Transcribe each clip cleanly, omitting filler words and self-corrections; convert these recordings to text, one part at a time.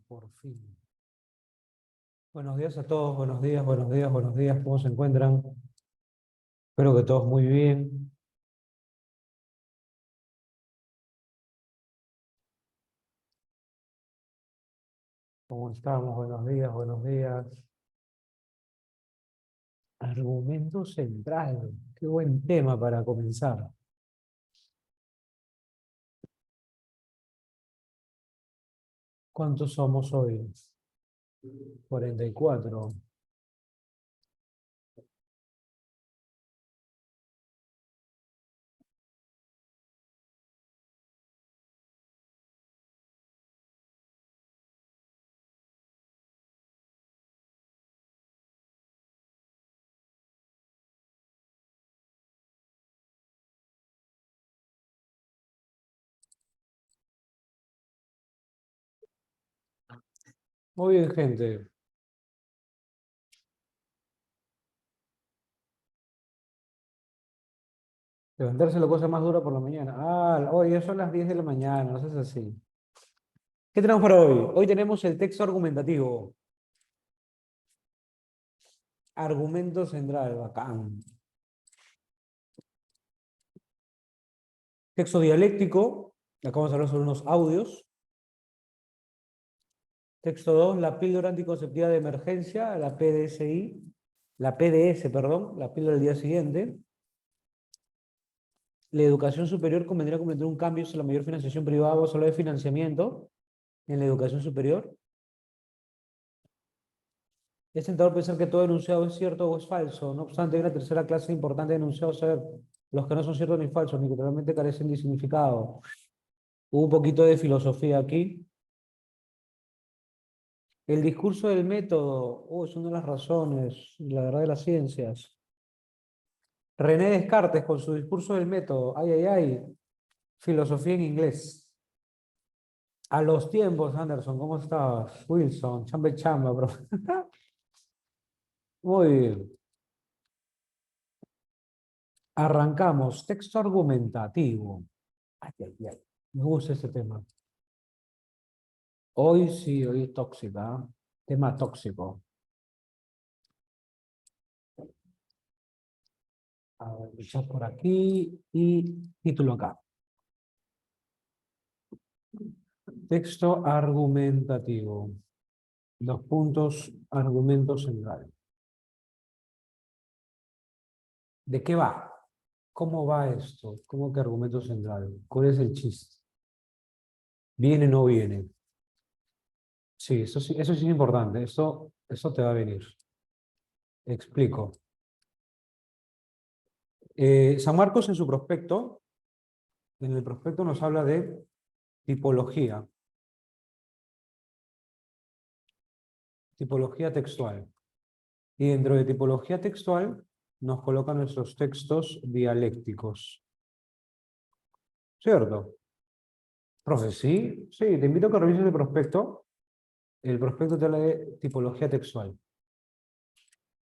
Por fin. Buenos días a todos, buenos días, buenos días, buenos días. ¿Cómo se encuentran? Espero que todos muy bien. ¿Cómo estamos? Buenos días, buenos días. Argumento central. Qué buen tema para comenzar. ¿Cuántos somos hoy? 44. Muy bien, gente. Levantarse la cosa más dura por la mañana. Hoy ya son las 10 de la mañana, no seas así. ¿Qué tenemos para hoy? Hoy tenemos el texto argumentativo. Argumento central, bacán. Texto dialéctico. Acá vamos a hablar sobre unos audios. Texto 2, la píldora anticonceptiva de emergencia, la PDSI, la PDS, perdón, la píldora del día siguiente. La educación superior convendría cometer un cambio hacia la mayor financiación privada o solo de financiamiento en la educación superior. Es tentador pensar que todo enunciado es cierto o es falso. No obstante, hay una tercera clase importante de enunciados, a ver, los que no son ciertos ni falsos, ni que realmente carecen de significado. Hubo un poquito de filosofía aquí. El discurso del método, es una de las razones, la verdad de las ciencias. René Descartes con su discurso del método, ay, ay, ay, filosofía en inglés. A los tiempos, Anderson, ¿cómo estabas? Wilson, chamba y chamba, bro. Muy bien. Arrancamos. Texto argumentativo. Ay, ay, ay. Me gusta ese tema. Hoy sí, hoy es tóxica. Tema tóxico. A ver, ya por aquí y título acá. Texto argumentativo. Dos puntos, argumento central. ¿De qué va? ¿Cómo va esto? ¿Cómo que argumento central? ¿Cuál es el chiste? ¿Viene o no viene? Sí, eso sí es importante. Eso te va a venir. Explico. San Marcos en su prospecto, en el prospecto nos habla de tipología, tipología textual. Y dentro de tipología textual nos colocan nuestros textos dialécticos. ¿Cierto? Profe, sí, sí, te invito a que revises el prospecto. El prospecto te habla de tipología textual.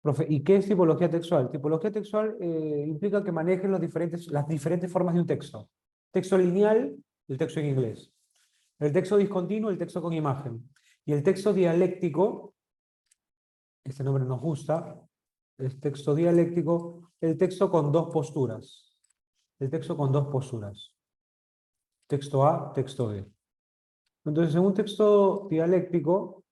Profe, ¿y qué es tipología textual? Tipología textual implica que manejes las diferentes formas de un texto. Texto lineal, el texto en inglés. El texto discontinuo, el texto con imagen. Y el texto dialéctico, este nombre nos gusta, es texto dialéctico, el texto con dos posturas. El texto con dos posturas. Texto A, texto B. Entonces, en un texto dialéctico,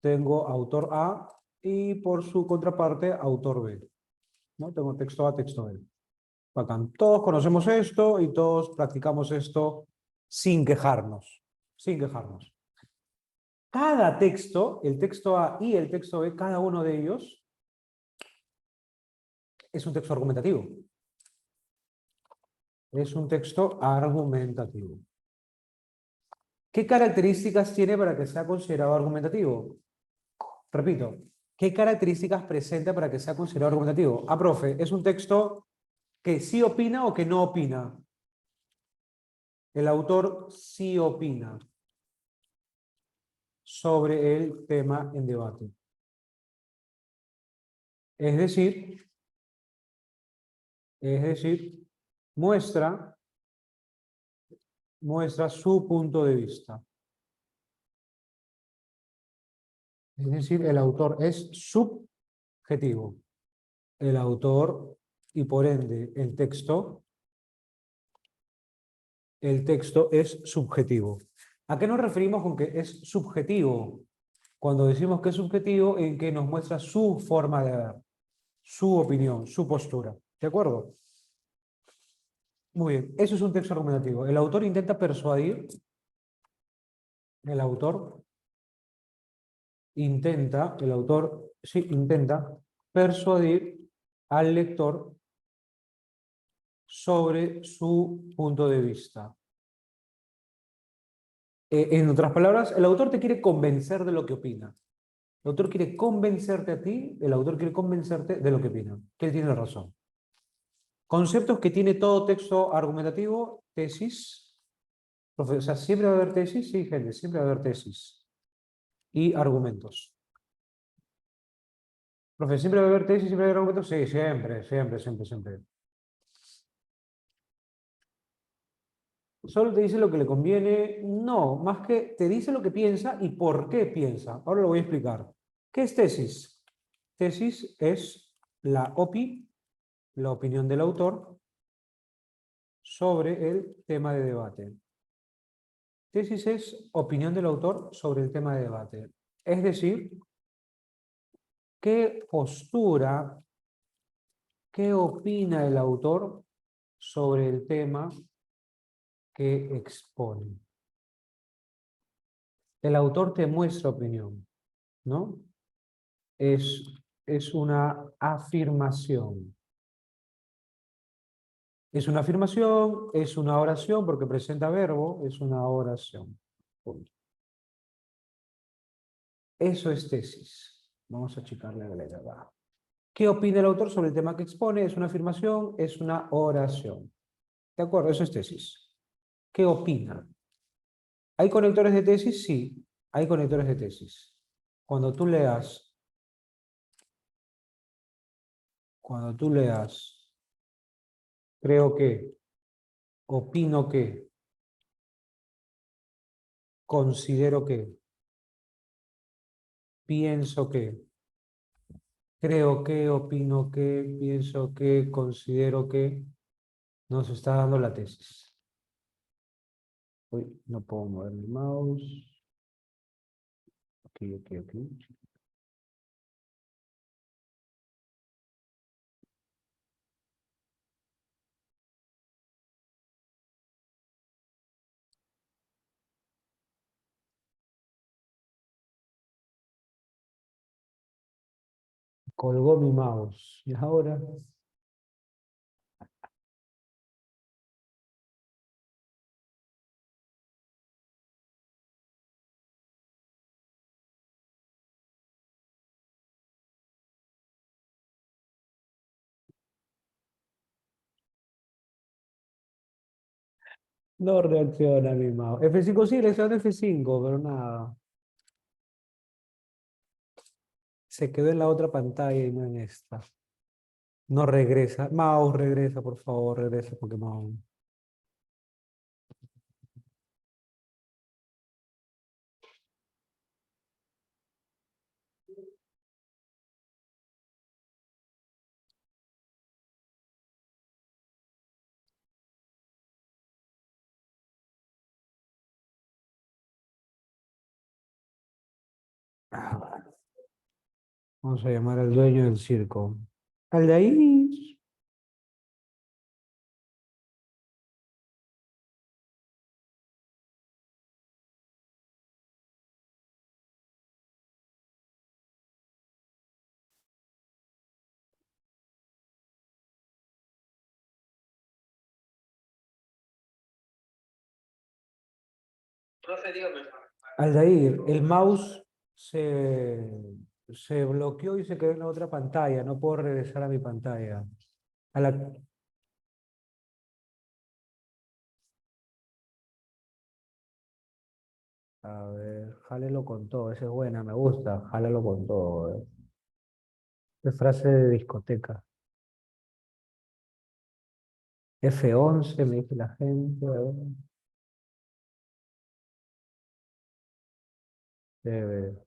tengo autor A y por su contraparte, autor B. ¿No? Tengo texto A, texto B. Bacán. Todos conocemos esto y todos practicamos esto sin quejarnos. Sin quejarnos. Cada texto, el texto A y el texto B, cada uno de ellos es un texto argumentativo. Es un texto argumentativo. ¿Qué características tiene para que sea considerado argumentativo? Repito, ¿qué características presenta para que sea considerado argumentativo? Profe, ¿es un texto que sí opina o que no opina? El autor sí opina sobre el tema en debate. Es decir, muestra su punto de vista. Es decir, el autor es subjetivo. El autor y por ende el texto es subjetivo. ¿A qué nos referimos con que es subjetivo? Cuando decimos que es subjetivo, en que nos muestra su forma de ver, su opinión, su postura. ¿De acuerdo? Muy bien, eso es un texto argumentativo. El autor intenta persuadir, el autor intenta persuadir al lector sobre su punto de vista. En otras palabras, el autor te quiere convencer de lo que opina. El autor quiere convencerte a ti, el autor quiere convencerte de lo que opina, que él tiene razón. Conceptos que tiene todo texto argumentativo, tesis. O sea, siempre va a haber tesis, sí, gente, siempre va a haber tesis. Y argumentos. Profe, ¿siempre va a haber tesis, siempre va a haber argumentos? Sí, siempre, siempre, siempre, siempre. ¿Solo te dice lo que le conviene? No, más que te dice lo que piensa y por qué piensa. Ahora lo voy a explicar. ¿Qué es tesis? Tesis es la opinión del autor sobre el tema de debate. Tesis es opinión del autor sobre el tema de debate. Es decir, qué postura, qué opina el autor sobre el tema que expone. El autor te muestra opinión, ¿no? Es una afirmación. Es una afirmación, es una oración porque presenta verbo, es una oración. Punto. Eso es tesis. Vamos a achicarle la letra. ¿Qué opina el autor sobre el tema que expone? Es una afirmación, es una oración. ¿De acuerdo? Eso es tesis. ¿Qué opina? ¿Hay conectores de tesis? Sí, hay conectores de tesis. Cuando tú leas, cuando tú leas, creo que, opino que, considero que, pienso que, creo que, opino que, pienso que, considero que, nos está dando la tesis. Uy, no puedo mover el mouse. Ok, ok, ok. Colgó mi mouse. Y ahora, no reacciona mi mouse. F5 sí, le estoy dando F5, pero nada. Se quedó en la otra pantalla y no en esta. No regresa. Mouse, regresa, por favor, regresa Pokémon. Ah, vamos a llamar al dueño del circo. Aldair. Profe, dígame. Aldair, el mouse se, se bloqueó y se quedó en la otra pantalla. No puedo regresar a mi pantalla. A la, a ver, jálelo con todo. Esa es buena, me gusta. Jálalo con todo. Es frase de discoteca. F11, me dice la gente. A ver. Debe.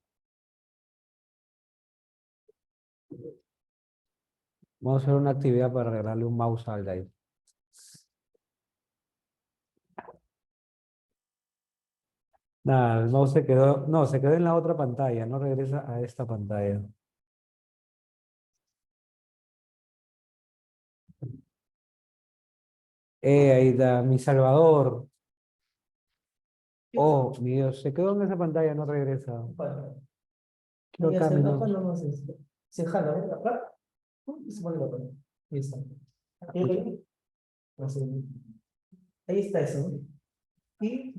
Vamos a hacer una actividad para regalarle un mouse a Aldair. Nada, el mouse se quedó, no, se quedó en la otra pantalla, no regresa a esta pantalla. Ahí está, mi Salvador. Oh, mi Dios, se quedó en esa pantalla, no regresa. Bueno, Quiero y hacer caminos. acá nomás esto. Se jala, ¿ven? Acá. Y se pone la pone. Ahí está. Ahí, así. Ahí está eso, ¿no? Y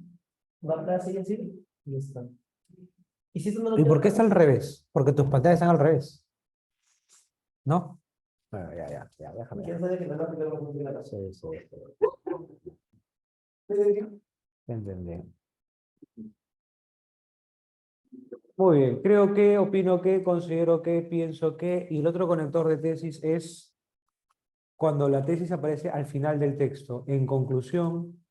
va acá, así, así. Y está. Y si esto no lo ¿Y por quieres qué está al hacer, revés? Porque tus pantallas están al revés, ¿no? Bueno, ya, déjame. ¿quieres saber que la lápiz lo funciona acá? Sí, sí, entendí. Muy bien, creo que, opino que, considero que, pienso que, y el otro conector de tesis es cuando la tesis aparece al final del texto. En conclusión,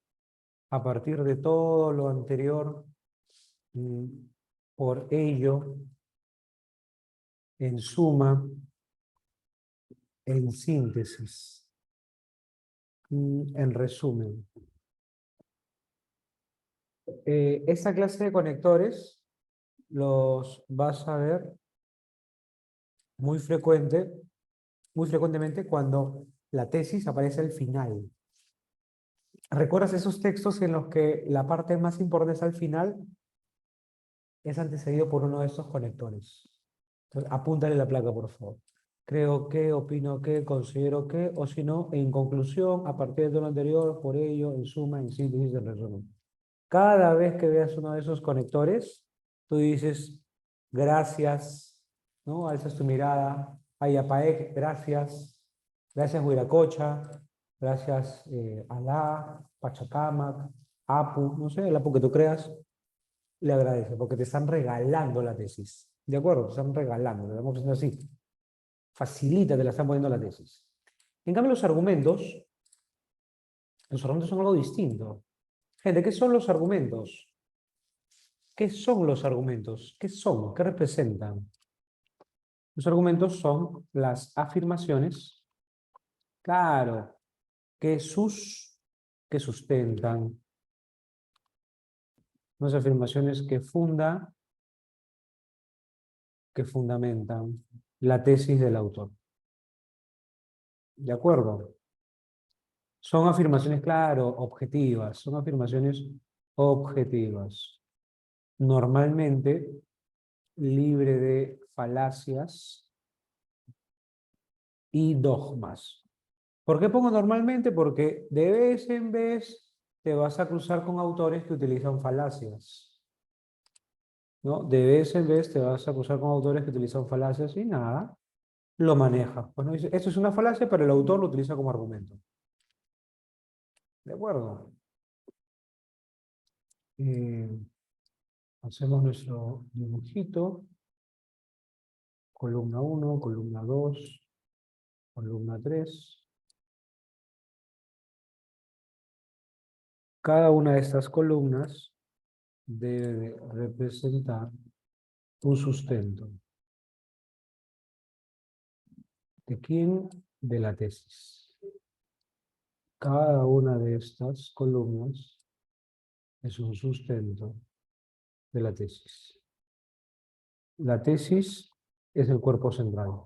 a partir de todo lo anterior, mm, por ello, en suma, en síntesis, en resumen. Esta clase de conectores los vas a ver muy frecuentemente cuando la tesis aparece al final. ¿Recuerdas esos textos en los que la parte más importante es al final? Es antecedido por uno de estos conectores. Entonces, apúntale la placa, por favor. Creo que, opino que, considero que, o si no, en conclusión, a partir de lo anterior, por ello, en suma, en síntesis, en resumen. Cada vez que veas uno de esos conectores, tú dices, gracias, ¿no? Alzas tu mirada, Ayapaek, gracias, gracias Huiracocha, gracias Alá, Pachacamac, Apu, no sé, el Apu que tú creas, le agradece, porque te están regalando la tesis. ¿De acuerdo? Te están regalando, le estamos haciendo así. Facilita, te la están poniendo la tesis. En cambio, los argumentos son algo distinto. Gente, ¿qué son los argumentos? ¿Qué son los argumentos? ¿Qué son? ¿Qué representan? Los argumentos son las afirmaciones, claro, que sustentan, unas afirmaciones que fundamentan la tesis del autor. ¿De acuerdo? Son afirmaciones, claro, objetivas, son afirmaciones objetivas. Normalmente libre de falacias y dogmas. ¿Por qué pongo normalmente? Porque de vez en vez te vas a cruzar con autores que utilizan falacias, ¿no? De vez en vez te vas a cruzar con autores que utilizan falacias y nada, lo maneja. Pues no dice, esto es una falacia, pero el autor lo utiliza como argumento. ¿De acuerdo? Eh, hacemos nuestro dibujito. Columna 1, columna 2, columna 3. Cada una de estas columnas debe representar un sustento. ¿De quién? De la tesis. Cada una de estas columnas es un sustento de la tesis. La tesis es el cuerpo central.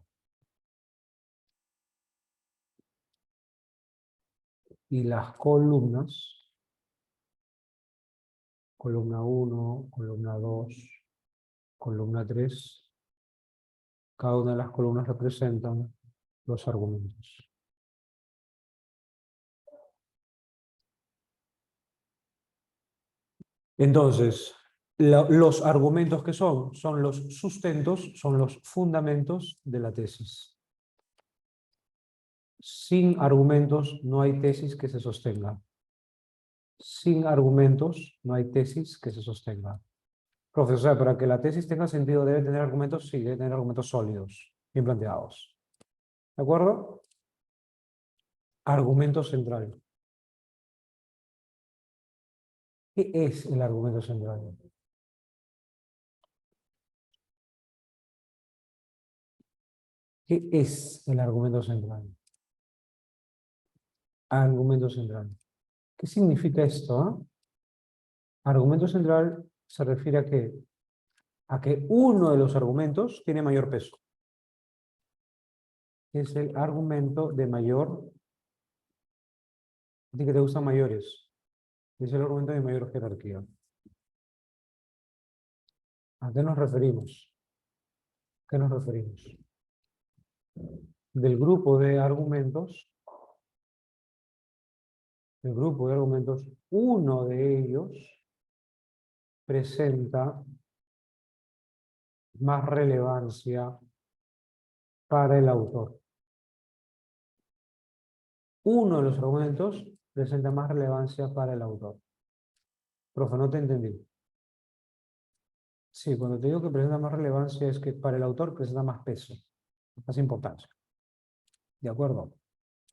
Y las columnas, columna 1, columna 2, columna 3, cada una de las columnas representan los argumentos. Entonces, los argumentos que son los sustentos, son los fundamentos de la tesis. Sin argumentos no hay tesis que se sostenga. Sin argumentos no hay tesis que se sostenga. Profe, o sea, para que la tesis tenga sentido debe tener argumentos, sí, debe tener argumentos sólidos, bien planteados. ¿De acuerdo? Argumento central. ¿Qué es el argumento central? ¿Qué es el argumento central? Argumento central. ¿Qué significa esto? Argumento central se refiere a que uno de los argumentos tiene mayor peso. Es el argumento de mayor, a ti que te gustan mayores, es el argumento de mayor jerarquía. ¿A qué nos referimos? ¿A qué nos referimos? Del grupo de argumentos, uno de ellos presenta más relevancia para el autor. Uno de los argumentos presenta más relevancia para el autor. Profe, no te entendí. Sí, cuando te digo que presenta más relevancia es que para el autor presenta más peso, más importancia. ¿De acuerdo?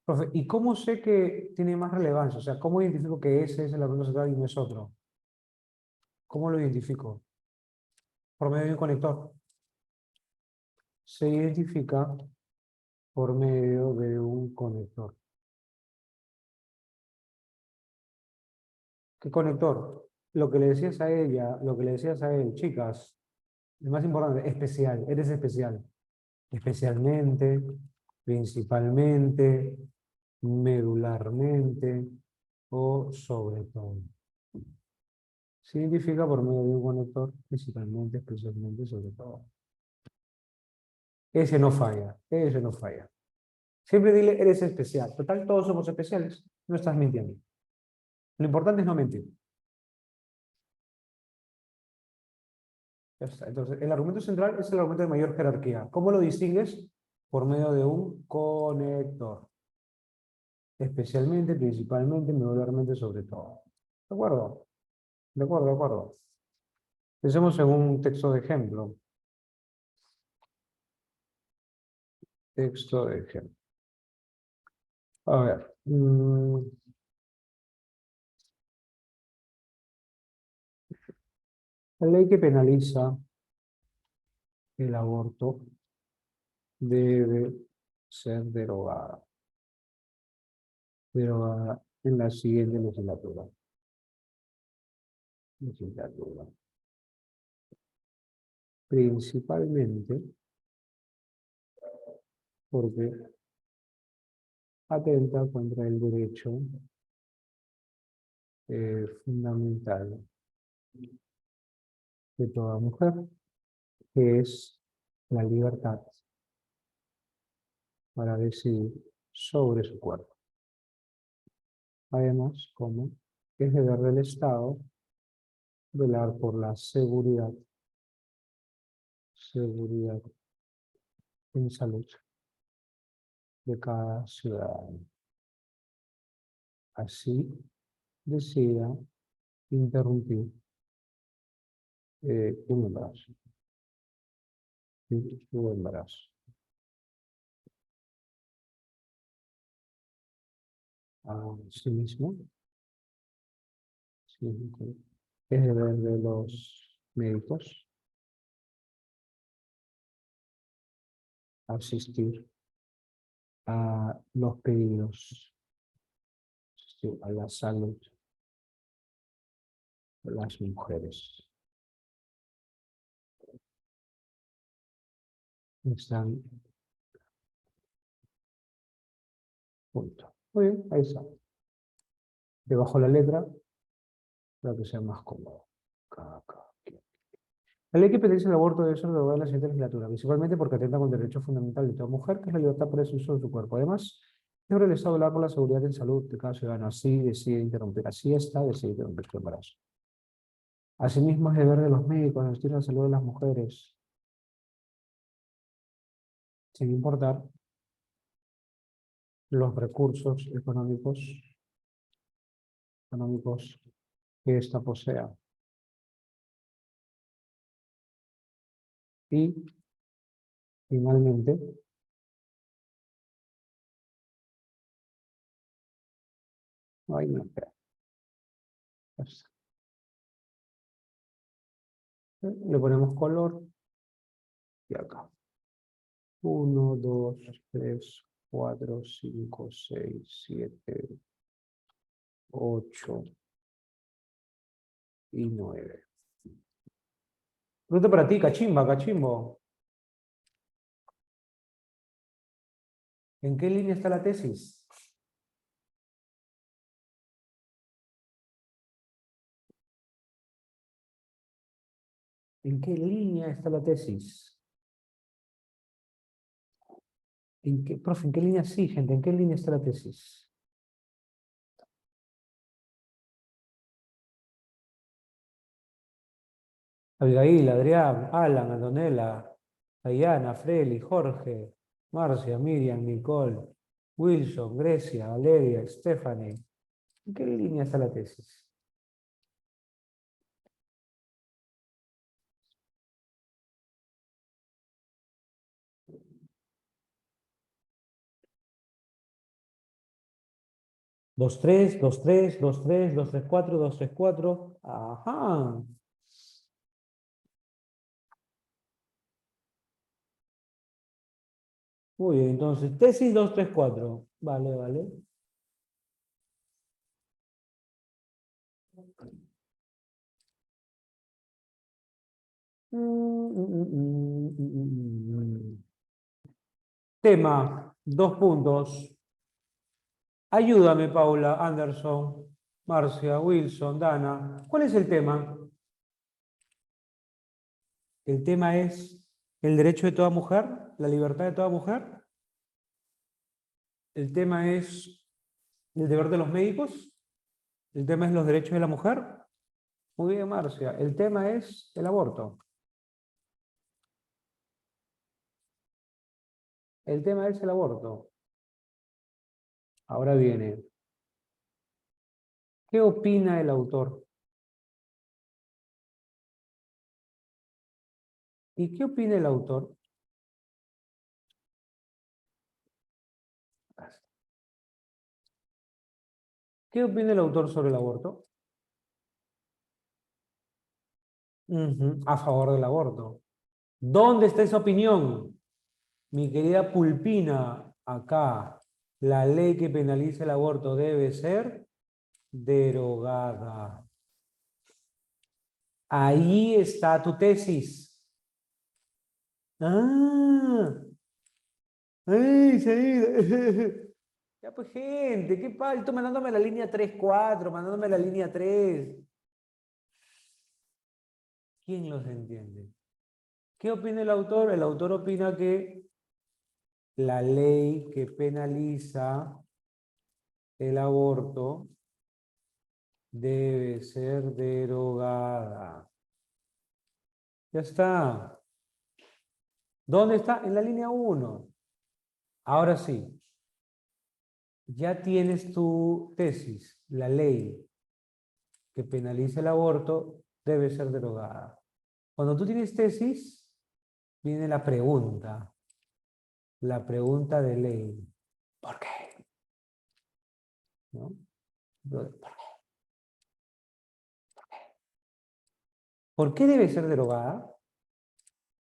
Profe, ¿y cómo sé que tiene más relevancia? O sea, ¿cómo identifico que ese es el argumento central y no es otro? ¿Cómo lo identifico? Por medio de un conector. Se identifica por medio de un conector. ¿Qué conector? Lo que le decías a ella, lo que le decías a él, chicas, lo más importante, especial, eres especial. Especialmente, principalmente, medularmente o sobre todo. Se identifica por medio de un conector, principalmente, especialmente, sobre todo. Ese no falla, ese no falla. Siempre dile, eres especial. Total, todos somos especiales. No estás mintiendo. Lo importante es no mentir. Ya está. Entonces, el argumento central es el argumento de mayor jerarquía. ¿Cómo lo distingues? Por medio de un conector. Especialmente, principalmente, medularmente, sobre todo. ¿De acuerdo? De acuerdo, de acuerdo. Pensemos en un texto de ejemplo. Texto de ejemplo. A ver. La ley que penaliza el aborto debe ser derogada. Derogada en la siguiente legislatura. Principalmente porque atenta contra el derecho fundamental de toda mujer, que es la libertad para decidir sobre su cuerpo. Además, como es deber del Estado velar por la seguridad en salud de cada ciudadano. Así decida interrumpir un embarazo. Un embarazo. Asimismo, es deber de los médicos asistir a los pedidos, a la salud de las mujeres. Están juntos. Muy bien, ahí está. Debajo la letra, para que sea más cómodo. La ley que penaliza el aborto debe ser derogada en la siguiente legislatura, principalmente porque atenta con el derecho fundamental de toda mujer, que es la libertad para el uso de su cuerpo. Además, debe el Estado velar por la seguridad en salud de cada ciudadano. Así decide interrumpir la siesta, decide interrumpir su embarazo. Asimismo, es deber de los médicos asistir a la salud de las mujeres, sin importar los recursos económicos que ésta posea. Y, finalmente, espera. Le ponemos color y acá. 1, 2, 3, 4, 5, 6, 7, 8 y 9. Pregunta para ti, cachimba, cachimbo. ¿En qué línea está la tesis? ¿En qué línea está la tesis? Profe, ¿en qué línea sí, gente? ¿En qué línea está la tesis? Abigail, Adrián, Alan, Antonella, Diana, Freli, Jorge, Marcia, Miriam, Nicole, Wilson, Grecia, Valeria, Stephanie. ¿En qué línea está la tesis? Dos, tres, dos, tres, dos, tres, dos, tres, cuatro, dos, tres, cuatro. Ajá. Muy bien, entonces, tesis 234. Vale, vale. Tema, 2 puntos. Ayúdame, Paula, Anderson, Marcia, Wilson, Dana. ¿Cuál es el tema? El tema es el derecho de toda mujer, la libertad de toda mujer. El tema es el deber de los médicos. El tema es los derechos de la mujer. Muy bien, Marcia. El tema es el aborto. El tema es el aborto. Ahora viene. ¿Qué opina el autor? ¿Y qué opina el autor? ¿Qué opina el autor sobre el aborto? A favor del aborto. ¿Dónde está esa opinión? Mi querida Pulpina, acá. La ley que penaliza el aborto debe ser derogada. Ahí está tu tesis. Ah, ¡ay, sí! Ya pues, gente, qué palto, mandándome la línea 3-4, mandándome la línea 3. ¿Quién los entiende? ¿Qué opina el autor? El autor opina que la ley que penaliza el aborto debe ser derogada. Ya está. ¿Dónde está? En la línea 1. Ahora sí. Ya tienes tu tesis. La ley que penaliza el aborto debe ser derogada. Cuando tú tienes tesis, viene la pregunta. La pregunta de ley. ¿Por qué? ¿No? ¿Por qué? ¿Por qué debe ser derogada?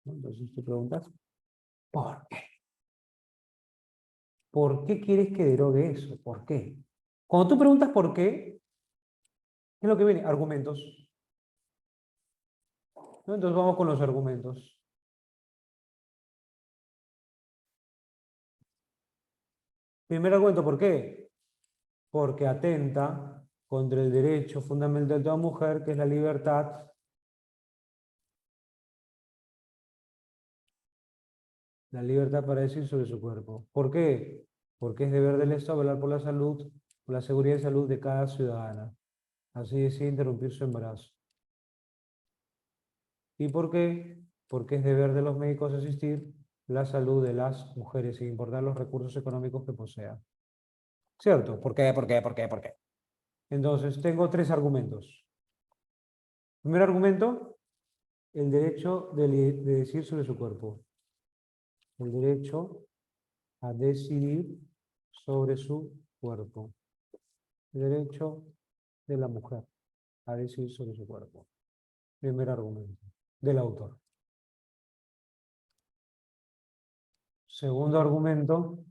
¿No? Entonces tú preguntas, ¿por qué? ¿Por qué quieres que derogue eso? ¿Por qué? Cuando tú preguntas por qué, ¿qué es lo que viene? Argumentos. ¿No? Entonces vamos con los argumentos. Primer argumento, ¿por qué? Porque atenta contra el derecho fundamental de toda mujer, que es la libertad. La libertad para decir sobre su cuerpo. ¿Por qué? Porque es deber del Estado velar por la salud, por la seguridad y salud de cada ciudadana. Así decide interrumpir su embarazo. ¿Y por qué? Porque es deber de los médicos asistir la salud de las mujeres sin importar los recursos económicos que posean. ¿Cierto? ¿Por qué? ¿Por qué? ¿Por qué? ¿Por qué? Entonces, tengo 3 argumentos. Primer argumento, el derecho de decir sobre su cuerpo. El derecho a decidir sobre su cuerpo. El derecho de la mujer a decidir sobre su cuerpo. Primer argumento del autor. Segundo argumento,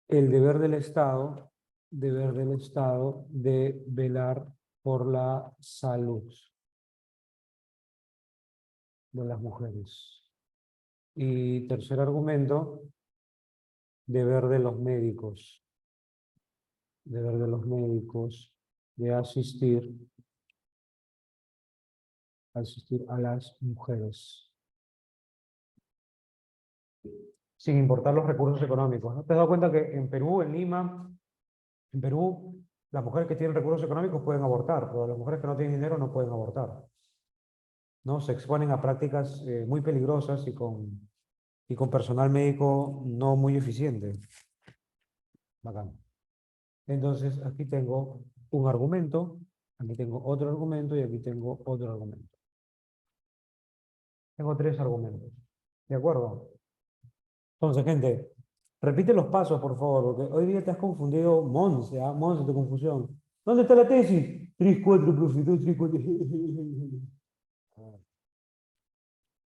el deber del Estado de velar por la salud de las mujeres. Y tercer argumento, deber de los médicos de asistir a las mujeres, sin importar los recursos económicos, ¿no? ¿Te has dado cuenta que en Perú, en Lima, en Perú, las mujeres que tienen recursos económicos pueden abortar, pero las mujeres que no tienen dinero no pueden abortar, ¿no? Se exponen a prácticas muy peligrosas y con personal médico no muy eficiente. Bacán. Entonces, aquí tengo un argumento, aquí tengo otro argumento y aquí tengo otro argumento. Tengo 3 argumentos. ¿De acuerdo? Entonces, gente, repite los pasos, por favor, porque hoy día te has confundido, Monse, ¿ah? Monse, tu confusión. ¿Dónde está la tesis? 3, 4, profe, 2, 3, 4.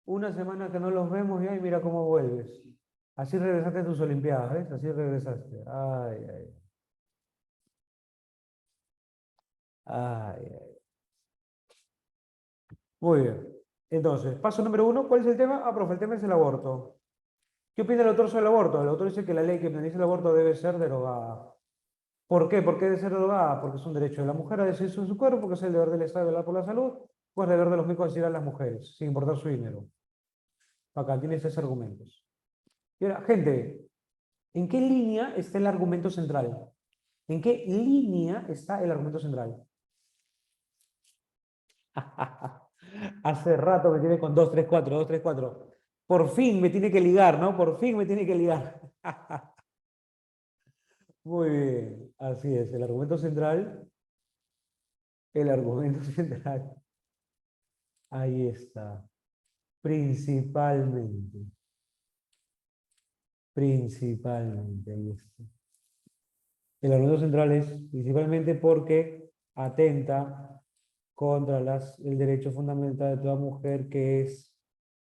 Una semana que no los vemos ya y mira cómo vuelves. Así regresaste a tus Olimpiadas, ¿ves? Así regresaste. Ay, ay. Ay, ay. Muy bien. Entonces, paso número 1, ¿cuál es el tema? Ah, profe, el tema es el aborto. ¿Qué opina el autor sobre el aborto? El autor dice que la ley que penaliza el aborto debe ser derogada. ¿Por qué? ¿Por qué debe ser derogada? Porque es un derecho de la mujer a decidir sobre su cuerpo, porque es el deber del Estado de velar por la salud, pues el deber de los médicos decidir a las mujeres, sin importar su dinero. Acá tienes 3 argumentos. Y ahora, gente, ¿en qué línea está el argumento central? ¿En qué línea está el argumento central? Hace rato me tiene con 2, 3, 4, 2, 3, 4. Por fin me tiene que ligar, ¿no? Por fin me tiene que ligar. Muy bien, así es. El argumento central. Ahí está. Principalmente, ahí está. El argumento central es principalmente porque atenta contra el derecho fundamental de toda mujer, que es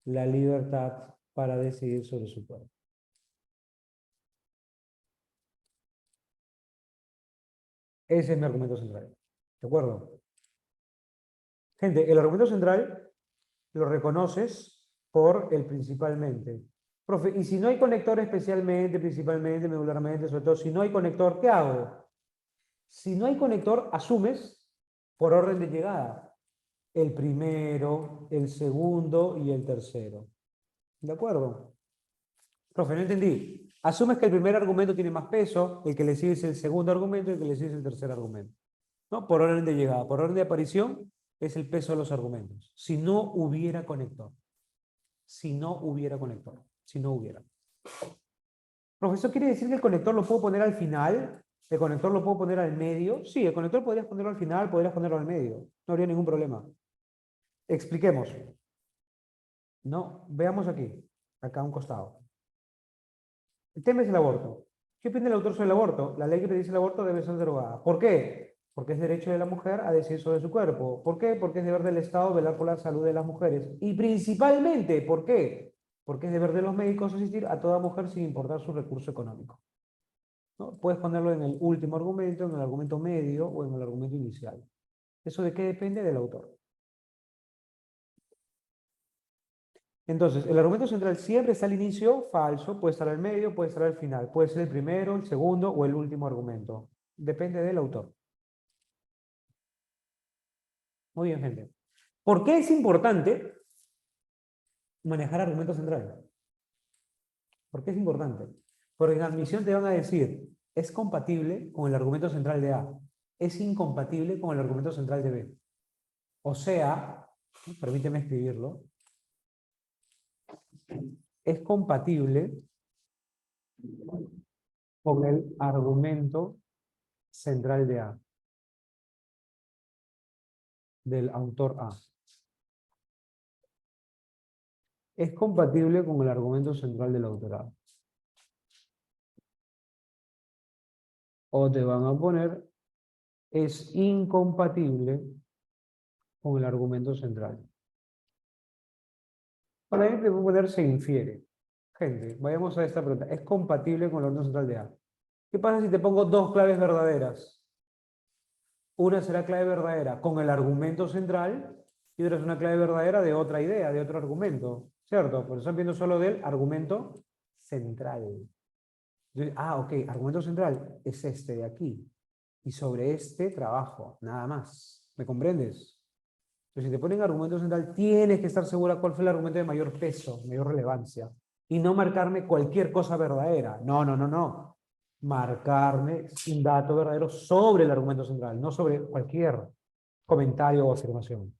la libertad para decidir sobre su cuerpo. Ese es mi argumento central. ¿De acuerdo? Gente, el argumento central lo reconoces por el principalmente. Profe, y si no hay conector especialmente, principalmente, medularmente, sobre todo, si no hay conector, ¿qué hago? Si no hay conector, asumes por orden de llegada el primero, el segundo y el tercero. ¿De acuerdo? Profe, no entendí. Asumes que el primer argumento tiene más peso, el que le sigue es el segundo argumento y el que le sigue es el tercer argumento. ¿No? Por orden de llegada. Por orden de aparición es el peso de los argumentos. Si no hubiera conector. Si no hubiera conector. Si no hubiera. Profesor, ¿quiere decir que el conector lo puedo poner al final? ¿El conector lo puedo poner al medio? Sí, el conector podrías ponerlo al final, podrías ponerlo al medio. No habría ningún problema. Expliquemos. No, veamos aquí. Acá a un costado. El tema es el aborto. ¿Qué opina el autor sobre el aborto? La ley que predice el aborto debe ser derogada. ¿Por qué? Porque es derecho de la mujer a decidir sobre su cuerpo. ¿Por qué? Porque es deber del Estado velar por la salud de las mujeres. Y principalmente, ¿por qué? Porque es deber de los médicos asistir a toda mujer sin importar su recurso económico. ¿No? Puedes ponerlo en el último argumento, en el argumento medio o en el argumento inicial. ¿Eso de qué depende? Del autor. Entonces, el argumento central siempre está al inicio, falso, puede estar al medio, puede estar al final, puede ser el primero, el segundo o el último argumento. Depende del autor. Muy bien, gente. ¿Por qué es importante manejar argumento central? ¿Por qué es importante? Porque en admisión te van a decir, es compatible con el argumento central de A, es incompatible con el argumento central de B. O sea, permíteme escribirlo, es compatible con el argumento central de A, del autor A. Es compatible con el argumento central del autor A. O te van a poner, es incompatible con el argumento central. Para ahí te voy a poner se infiere. Gente, vayamos a esta pregunta. ¿Es compatible con el orden central de A? ¿Qué pasa si te pongo dos claves verdaderas? Una será clave verdadera con el argumento central y otra es una clave verdadera de otra idea, de otro argumento, ¿cierto? Porque están viendo solo del argumento central. Entonces, ok, argumento central es este de aquí. Y sobre este trabajo, nada más. ¿Me comprendes? Entonces, si te ponen argumento central, tienes que estar segura cuál fue el argumento de mayor peso, mayor relevancia. Y no marcarme cualquier cosa verdadera. No, no, no, no. Marcarme un dato verdadero sobre el argumento central, no sobre cualquier comentario o afirmación.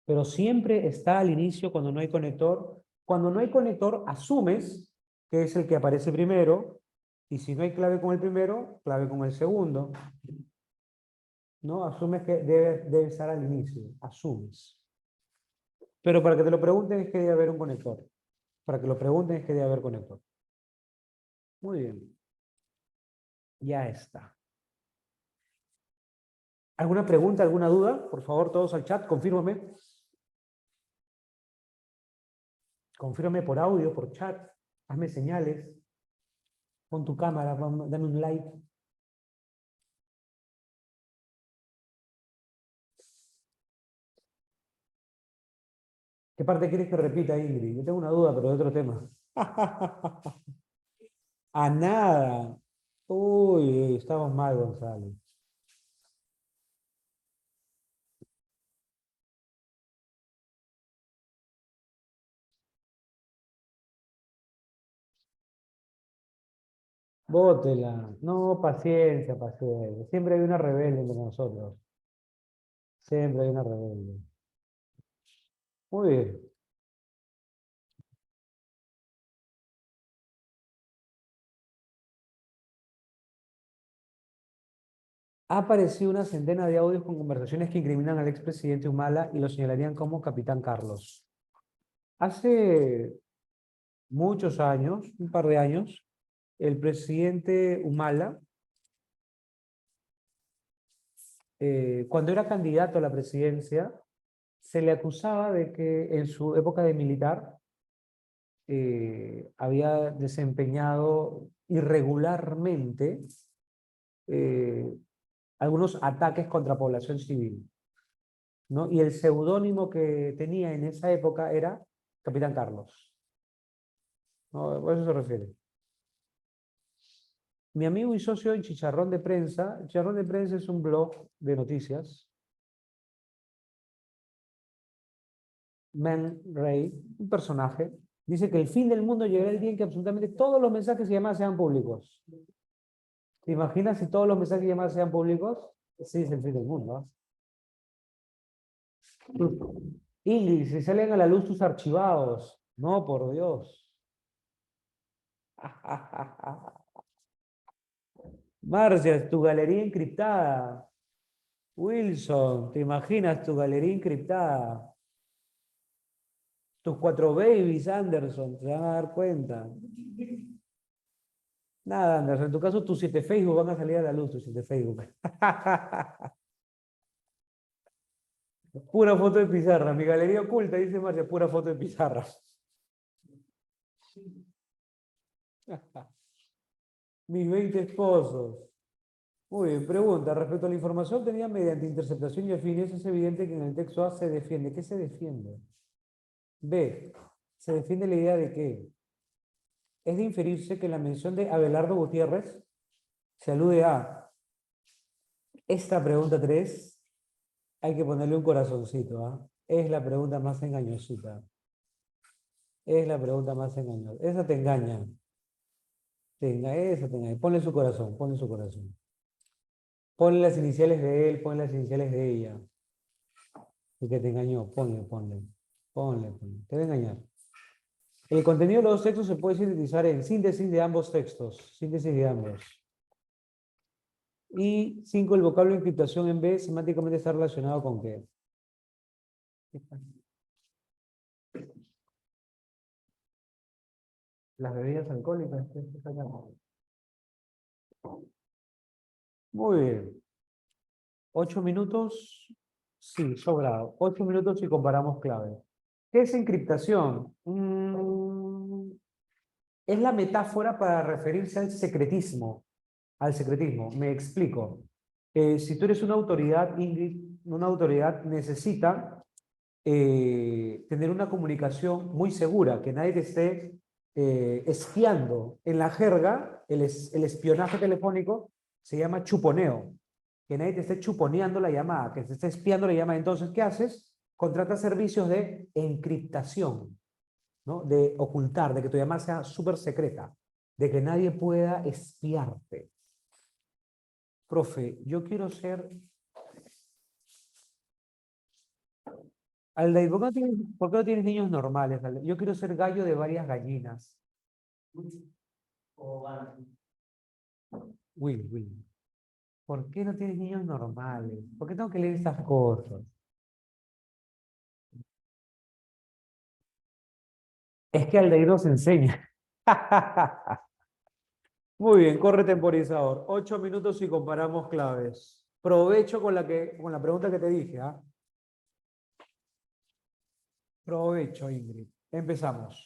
Pero siempre está al inicio cuando no hay conector. Cuando no hay conector, asumes que es el que aparece primero. Y si no hay clave con el primero, clave con el segundo. ¿No? Asumes que debe estar al inicio. Asumes. Pero para que te lo pregunten es que debe haber un conector. Para que lo pregunten es que debe haber conector. Muy bien. Ya está. ¿Alguna pregunta, alguna duda? Por favor, todos al chat, confírmame. Confírmame por audio, por chat. Hazme señales. Pon tu cámara, dame un like. ¿Qué parte quieres que repita, Ingrid? Yo tengo una duda, pero de otro tema. A nada. Uy, estamos mal, Gonzalo. Bótela. No, paciencia, paciencia. Siempre hay una rebelde entre nosotros. Siempre hay una rebelde. Muy bien. Ha aparecido una centena de audios con conversaciones que incriminan al expresidente Humala y lo señalarían como Capitán Carlos. Hace muchos años, un par de años, el presidente Humala, cuando era candidato a la presidencia, se le acusaba de que en su época de militar había desempeñado irregularmente algunos ataques contra población civil, ¿no? Y el seudónimo que tenía en esa época era Capitán Carlos, ¿no? A eso se refiere. Mi amigo y socio en Chicharrón de Prensa, Chicharrón de Prensa es un blog de noticias, Man Ray, un personaje, dice que el fin del mundo llegará el día en que absolutamente todos los mensajes y llamadas sean públicos. ¿Te imaginas si todos los mensajes y llamadas sean públicos? Sí, es el fin del mundo. Ingrid, si salen a la luz tus archivados. No, por Dios. Marcia, tu galería encriptada. Wilson, ¿te imaginas tu galería encriptada? Tus 4 babies, Anderson, te van a dar cuenta. Nada, Anderson, en tu caso tus 7 Facebook van a salir a la luz, tus 7 Facebook. Pura foto de pizarra. Mi galería oculta, dice Marcia, pura foto de pizarra. Mis 20 esposos. Muy bien, pregunta. Respecto a la información obtenida mediante interceptación y afines, es evidente que en el texto A se defiende. ¿Qué se defiende? B. Se defiende la idea de que es de inferirse que la mención de Abelardo Gutiérrez se alude a esta pregunta 3. Hay que ponerle un corazoncito, ¿ah? Es la pregunta más engañosita. Es la pregunta más engañosa. Esa te engaña. Esa te engaña. Ponle su corazón, ponle su corazón. Ponle las iniciales de él, ponle las iniciales de ella. El que te engañó, ponle. Te va a engañar. El contenido de los dos textos se puede sintetizar en síntesis de ambos textos. Síntesis de ambos. Y 5, el vocablo encriptación en B semánticamente está relacionado con qué. Las bebidas alcohólicas. Muy bien. 8 minutos. Sí, sobrado. 8 minutos y comparamos clave. ¿Qué es encriptación? Es la metáfora para referirse al secretismo. Al secretismo. Me explico. Si tú eres una autoridad, Ingrid, una autoridad necesita tener una comunicación muy segura, que nadie te esté espiando. En la jerga, el espionaje telefónico se llama chuponeo. Que nadie te esté chuponeando la llamada, que te esté espiando la llamada. Entonces, ¿qué haces? Contratas servicios de encriptación, ¿no? De ocultar, de que tu llamada sea súper secreta, de que nadie pueda espiarte. Profe, yo quiero ser... Aldair, ¿por qué no tienes niños normales, Aldair? Yo quiero ser gallo de varias gallinas. O gana. Will, ¿por qué no tienes niños normales? ¿Por qué tengo que leer estas cosas? Es que Aldair nos enseña. Muy bien, corre temporizador. 8 minutos y comparamos claves. Provecho con la pregunta que te dije, ¿ah? Provecho, Ingrid. Empezamos.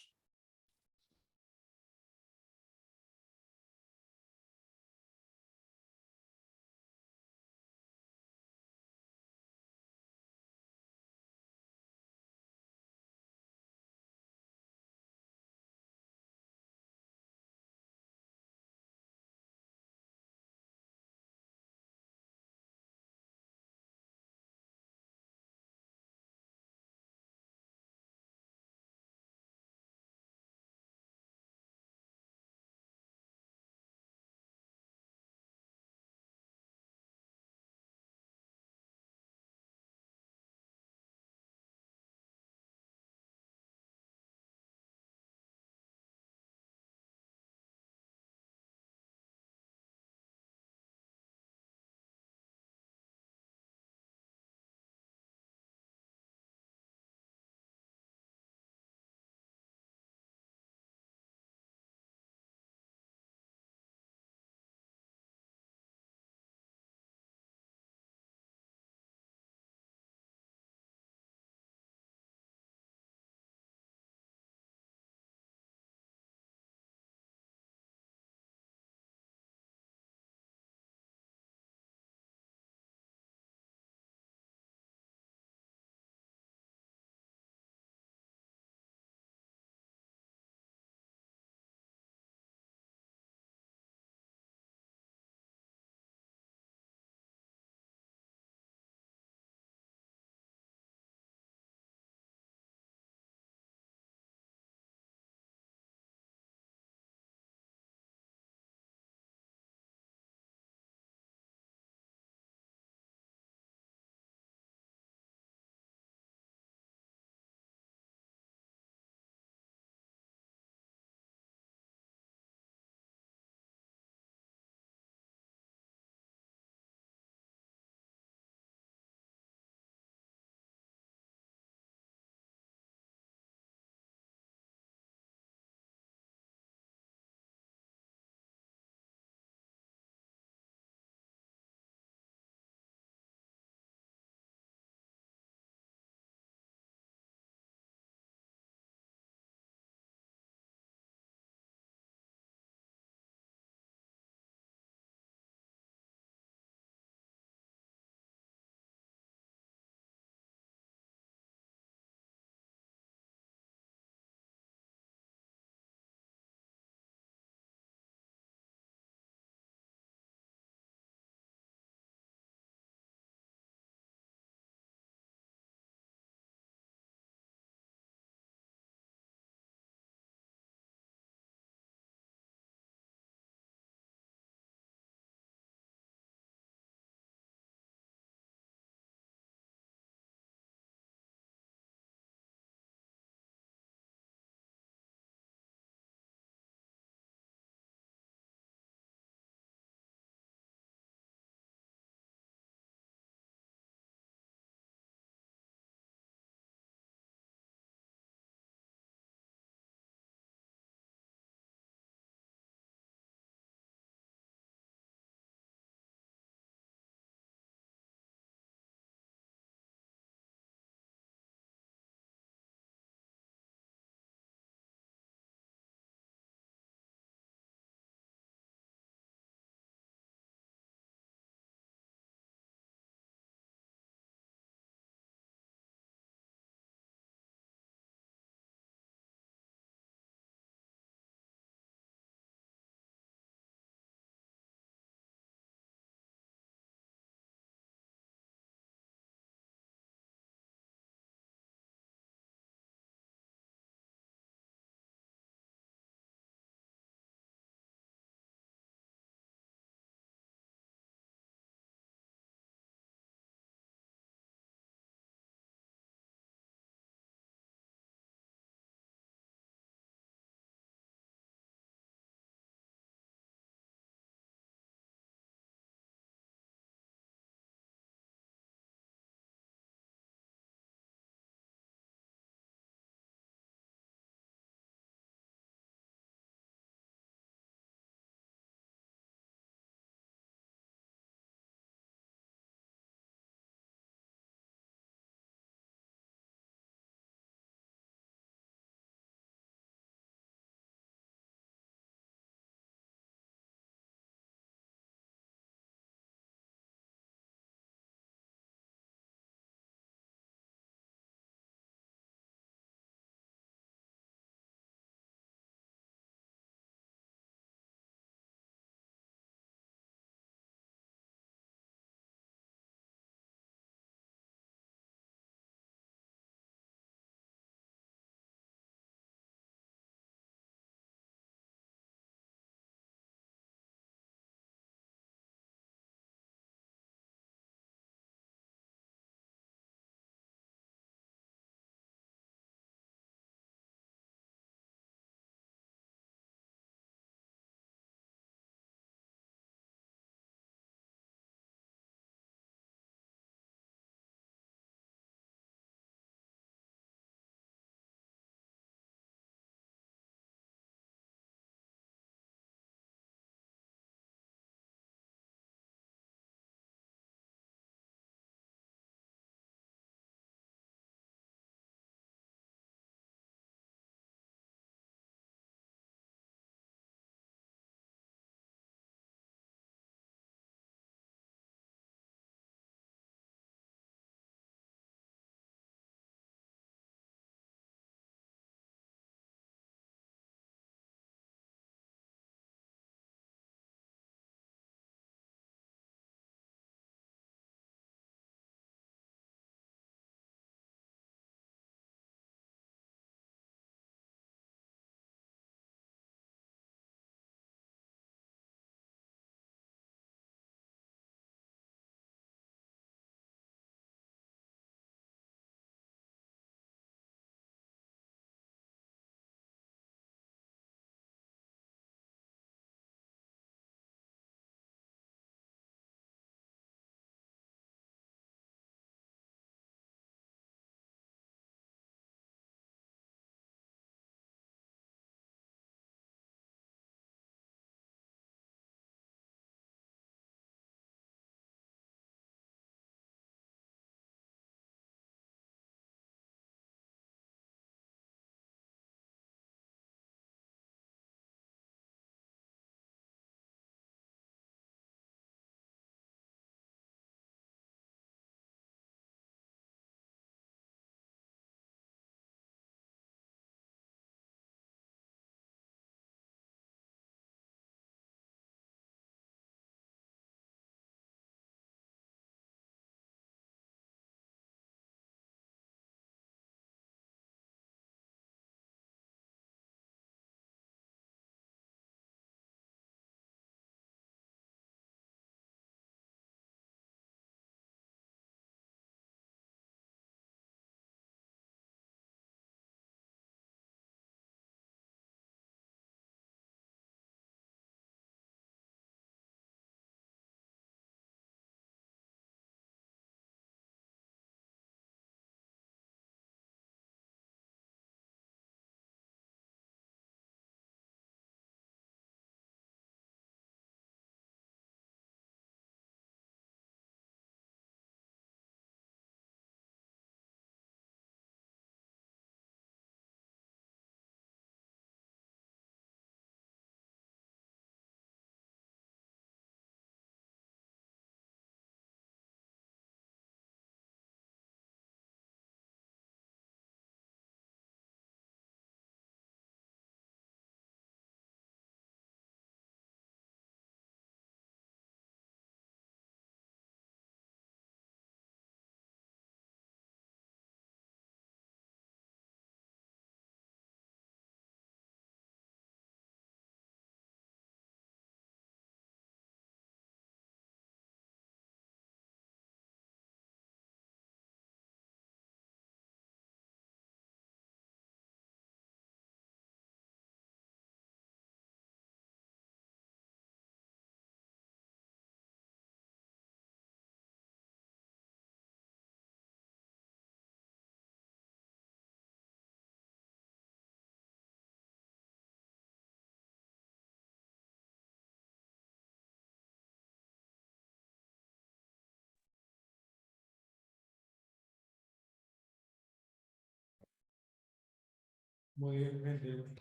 Muy bien, gente.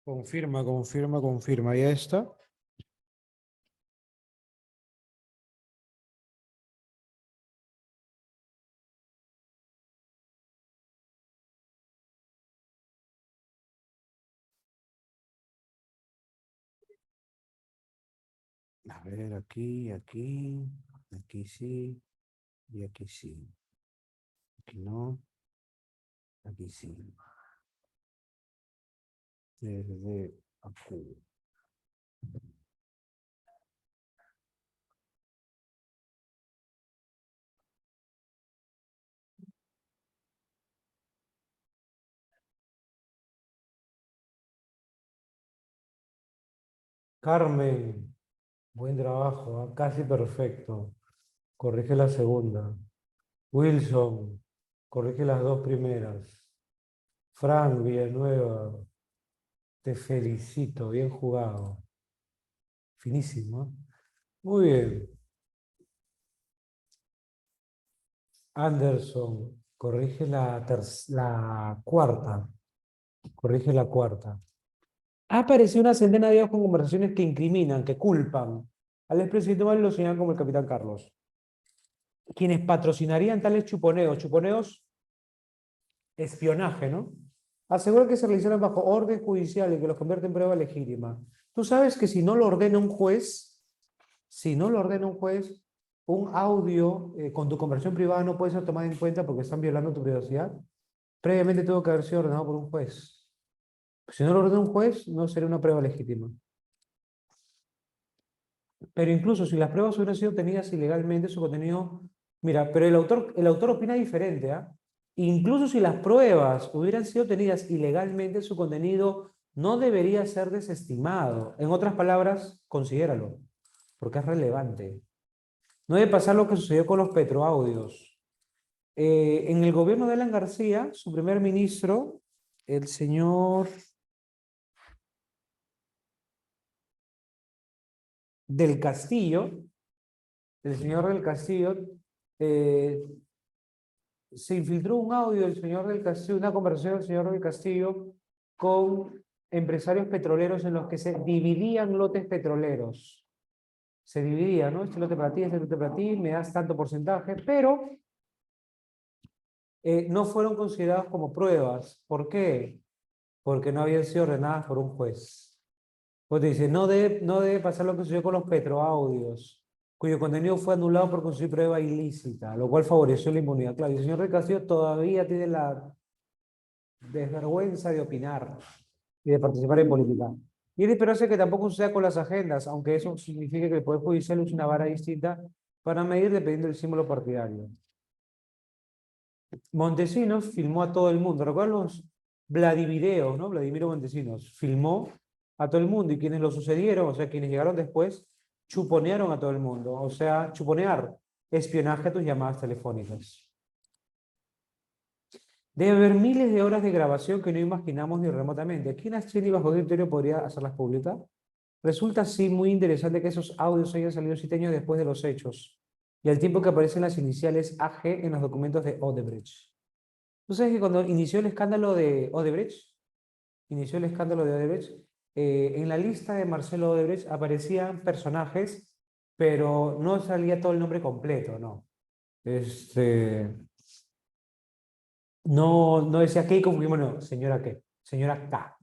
Confirma, confirma, confirma. Ya está. A ver, aquí, aquí sí, y aquí sí. Aquí no, aquí sí. Desde aquí. Carmen, buen trabajo, casi perfecto. Corrige la segunda. Wilson, corrige las dos primeras. Frank Villanueva, te felicito, bien jugado. Finísimo, ¿eh? Muy bien. Anderson, corrige la cuarta. Corrige la cuarta. Ha aparecido una centena de videos con conversaciones que incriminan, que culpan al expresidente Maduro y lo señalan como el capitán Carlos. Quienes patrocinarían tales chuponeos, espionaje, ¿no? Aseguran que se realizaron bajo orden judicial y que los convierte en prueba legítima. Tú sabes que si no lo ordena un juez, un audio con tu conversación privada no puede ser tomado en cuenta porque están violando tu privacidad. Previamente tuvo que haber sido ordenado por un juez. Si no lo ordena un juez, no sería una prueba legítima. Pero incluso si las pruebas hubieran sido obtenidas ilegalmente, su contenido... Mira, pero el autor opina diferente, ¿ah? Incluso si las pruebas hubieran sido obtenidas ilegalmente, su contenido no debería ser desestimado. En otras palabras, considéralo, porque es relevante. No debe pasar lo que sucedió con los petroaudios. En el gobierno de Alan García, su primer ministro, el señor del Castillo, el señor del Castillo, eh, se infiltró un audio del señor del Castillo, una conversación del señor del Castillo con empresarios petroleros en los que se dividían lotes petroleros. Se dividía, ¿no? Este lote para ti, este lote para ti, me das tanto porcentaje, pero no fueron considerados como pruebas. ¿Por qué? Porque no habían sido ordenadas por un juez. Pues te dice, no debe pasar lo que sucedió con los petroaudios, cuyo contenido fue anulado por conseguir prueba ilícita, lo cual favoreció la inmunidad. Claro, y el señor del Castillo todavía tiene la desvergüenza de opinar y de participar en política. Y es de esperarse que tampoco suceda con las agendas, aunque eso significa que el Poder Judicial use una vara distinta para medir dependiendo del símbolo partidario. Montesinos filmó a todo el mundo. ¿Recuerdan los Vladivideos, no? Vladimiro Montesinos filmó a todo el mundo y quienes lo sucedieron, o sea, quienes llegaron después, chuponearon a todo el mundo. O sea, chuponear, espionaje a tus llamadas telefónicas. Debe haber miles de horas de grabación que no imaginamos ni remotamente. ¿Quién Acheni bajo criterio podría hacerlas públicas? Resulta así muy interesante que esos audios hayan salido 7 años después de los hechos y al tiempo que aparecen las iniciales AG en los documentos de Odebrecht. ¿Tú sabes que cuando inició el escándalo de Odebrecht, en la lista de Marcelo Odebrecht aparecían personajes, pero no salía todo el nombre completo, ¿no? No decía Keiko Fujimori, no, señora qué, señora K,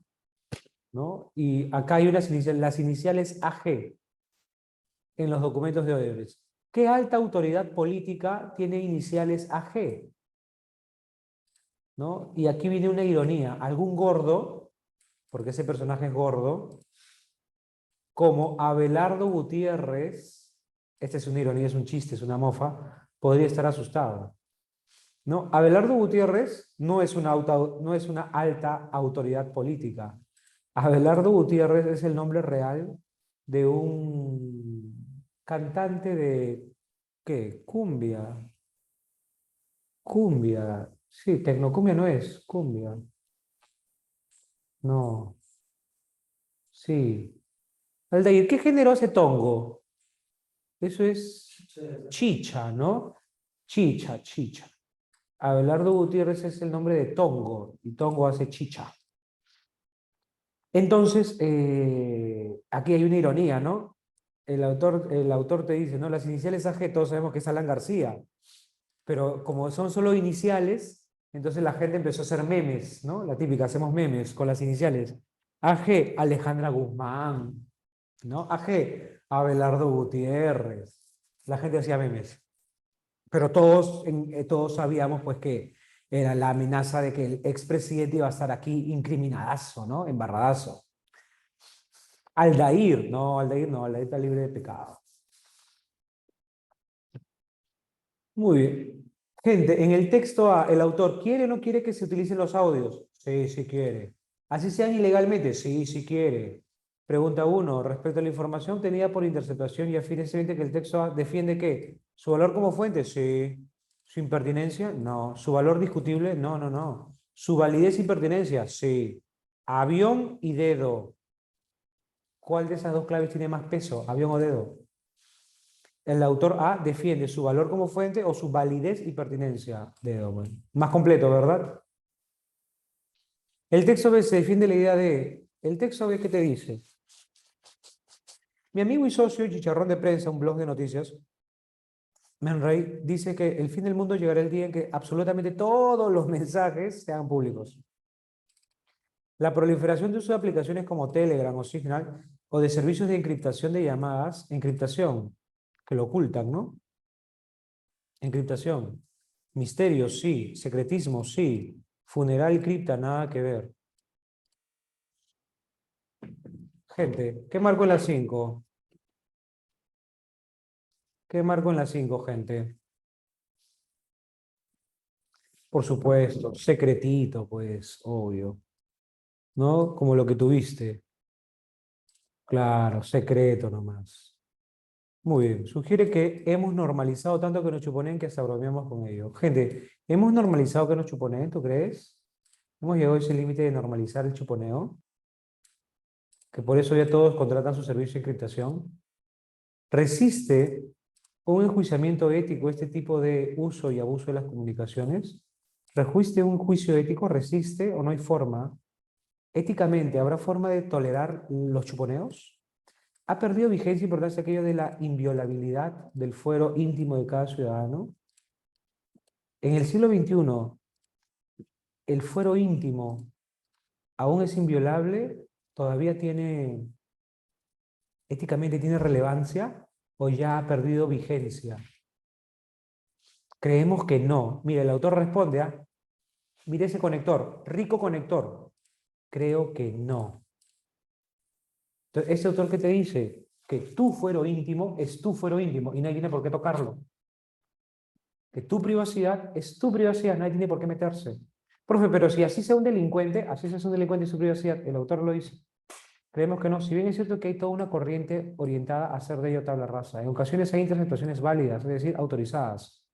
¿no? Y acá hay las iniciales AG en los documentos de Odebrecht. ¿Qué alta autoridad política tiene iniciales AG? ¿No? Y aquí viene una ironía. Algún gordo, porque ese personaje es gordo, como Abelardo Gutiérrez, esta es una ironía, es un chiste, es una mofa, podría estar asustado. ¿No? Abelardo Gutiérrez no es una alta autoridad política. Abelardo Gutiérrez es el nombre real de un cantante de, ¿qué? Cumbia. Sí, tecnocumbia no es, cumbia. No, sí. Aldair, ¿qué género hace Tongo? Eso es chicha, ¿no? Chicha. Abelardo Gutiérrez es el nombre de Tongo, y Tongo hace chicha. Entonces, aquí hay una ironía, ¿no? El autor te dice, ¿no? Las iniciales AG, todos sabemos que es Alan García, pero como son solo iniciales, entonces la gente empezó a hacer memes, ¿no? La típica, hacemos memes con las iniciales. AG, Alejandra Guzmán, ¿no? AG, Abelardo Gutiérrez. La gente hacía memes. Pero todos sabíamos pues que era la amenaza de que el expresidente iba a estar aquí incriminadazo, ¿no? Embarradazo. Aldair, no, Aldair está libre de pecado. Muy bien. Gente, en el texto A, el autor, ¿quiere o no quiere que se utilicen los audios? Sí, sí quiere. ¿Así sean ilegalmente? Sí, sí quiere. Pregunta 1. Respecto a la información tenida por interceptación y afirma que el texto A defiende ¿qué? ¿Su valor como fuente? Sí. ¿Su impertinencia? No. ¿Su valor discutible? No, no, no. ¿Su validez y pertinencia? Sí. Avión y dedo. ¿Cuál de esas dos claves tiene más peso? ¿Avión o dedo? El autor A defiende su valor como fuente o su validez y pertinencia. Dedo, bueno. Más completo, ¿verdad? El texto B se defiende la idea de... El texto B, ¿qué te dice? Mi amigo y socio y chicharrón de prensa, un blog de noticias, Man Ray, dice que el fin del mundo llegará el día en que absolutamente todos los mensajes sean públicos. La proliferación de uso de aplicaciones como Telegram o Signal o de servicios de encriptación de llamadas, encriptación, que lo ocultan, ¿no? Encriptación. Misterio, sí. Secretismo, sí. Funeral y cripta, nada que ver. Gente, ¿qué marco en la 5? ¿Qué marco en la 5, gente? Por supuesto, secretito, pues, obvio. ¿No? Como lo que tuviste. Claro, secreto nomás. Muy bien. Sugiere que hemos normalizado tanto que nos chuponen que hasta bromeamos con ello. Gente, ¿hemos normalizado que nos chuponen, tú crees? ¿Hemos llegado a ese límite de normalizar el chuponeo? Que por eso ya todos contratan su servicio de encriptación. ¿Resiste un enjuiciamiento ético este tipo de uso y abuso de las comunicaciones? ¿Resiste un juicio ético? ¿Resiste o no hay forma? Éticamente, ¿habrá forma de tolerar los chuponeos? ¿Ha perdido vigencia y importancia aquello de la inviolabilidad del fuero íntimo de cada ciudadano? En el siglo XXI, ¿el fuero íntimo aún es inviolable? ¿Todavía éticamente tiene relevancia o ya ha perdido vigencia? Creemos que no. Mira, el autor responde a, mire ese conector, rico conector. Creo que no. Entonces, ese autor que te dice que tu fuero íntimo es tu fuero íntimo y nadie tiene por qué tocarlo. Que tu privacidad es tu privacidad, nadie tiene por qué meterse. Profe, pero si así sea un delincuente, así sea un delincuente y su privacidad, el autor lo dice. Creemos que no, si bien es cierto que hay toda una corriente orientada a hacer de ello tabla rasa. En ocasiones hay interpretaciones válidas, es decir, autorizadas.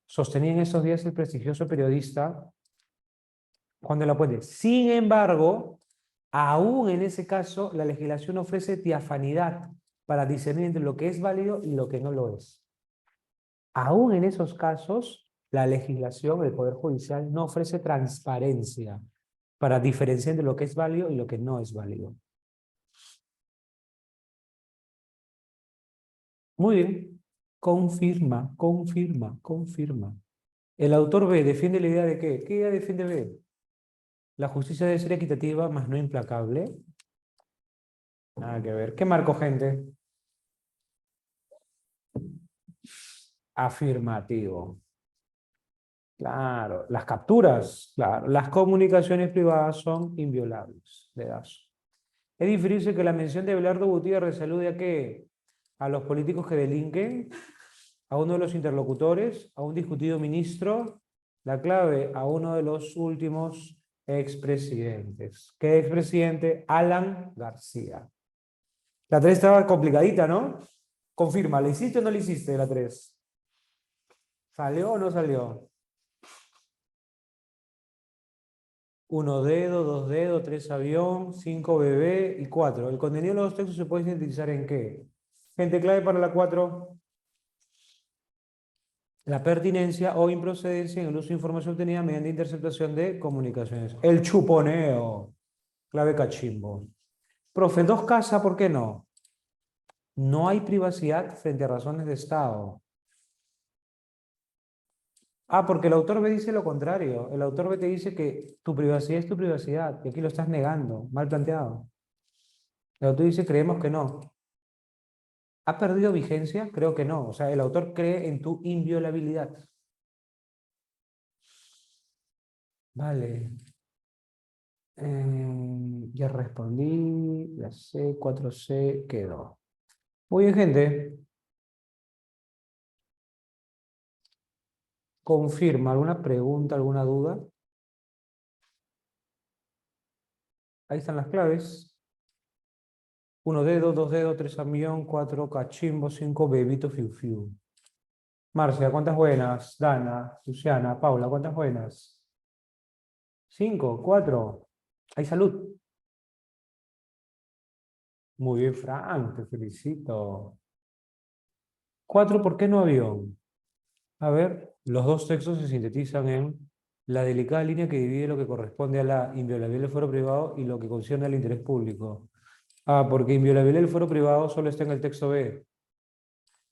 Sostenía en esos días el prestigioso periodista Juan de la Puente. Sin embargo, aún en ese caso, la legislación ofrece diafanidad para discernir entre lo que es válido y lo que no lo es. Aún en esos casos, la legislación, el Poder Judicial, no ofrece transparencia para diferenciar entre lo que es válido y lo que no es válido. Muy bien. Confirma, confirma, confirma. El autor B defiende la idea de ¿qué? ¿Qué idea defiende B? La justicia debe ser equitativa, más no implacable. Nada que ver. ¿Qué marco, gente? Afirmativo. Claro. Las capturas, claro. Las comunicaciones privadas son inviolables. Dedazo. Es diferirse que la mención de Abelardo Gutiérrez alude a qué? A los políticos que delinquen, a uno de los interlocutores, a un discutido ministro, la clave a uno de los últimos expresidentes. ¿Qué expresidente? Alan García. La 3 estaba complicadita, ¿no? Confirma, ¿la hiciste o no la hiciste la 3? ¿Salió o no salió? 1 dedo, 2 dedos, 3 avión, 5 bebé y 4. El contenido de los textos se puede sintetizar en ¿qué? Gente clave para la 4. La pertinencia o improcedencia en el uso de información obtenida mediante interceptación de comunicaciones. El chuponeo. Clave cachimbo. Profe, dos casas, ¿por qué no? No hay privacidad frente a razones de Estado. Ah, porque el autor B dice lo contrario. El autor B te dice que tu privacidad es tu privacidad, y aquí lo estás negando, mal planteado. El autor dice creemos que no. ¿Ha perdido vigencia? Creo que no. O sea, el autor cree en tu inviolabilidad. Vale. Ya respondí. La C, 4C quedó. Muy bien, gente. Confirma. ¿Alguna pregunta, alguna duda? Ahí están las claves. 1 dedo, 2 dedos, 3 amión, 4 cachimbo, 5 bebito fiu fiu. Marcia, ¿cuántas buenas? Dana, Luciana, Paula, ¿cuántas buenas? 5, 4. Hay salud. Muy bien, Frank, te felicito. 4, ¿por qué no avión? A ver, los dos textos se sintetizan en la delicada línea que divide lo que corresponde a la inviolabilidad del fuero privado y lo que concierne al interés público. Ah, porque inviolabilidad del fuero privado solo está en el texto B.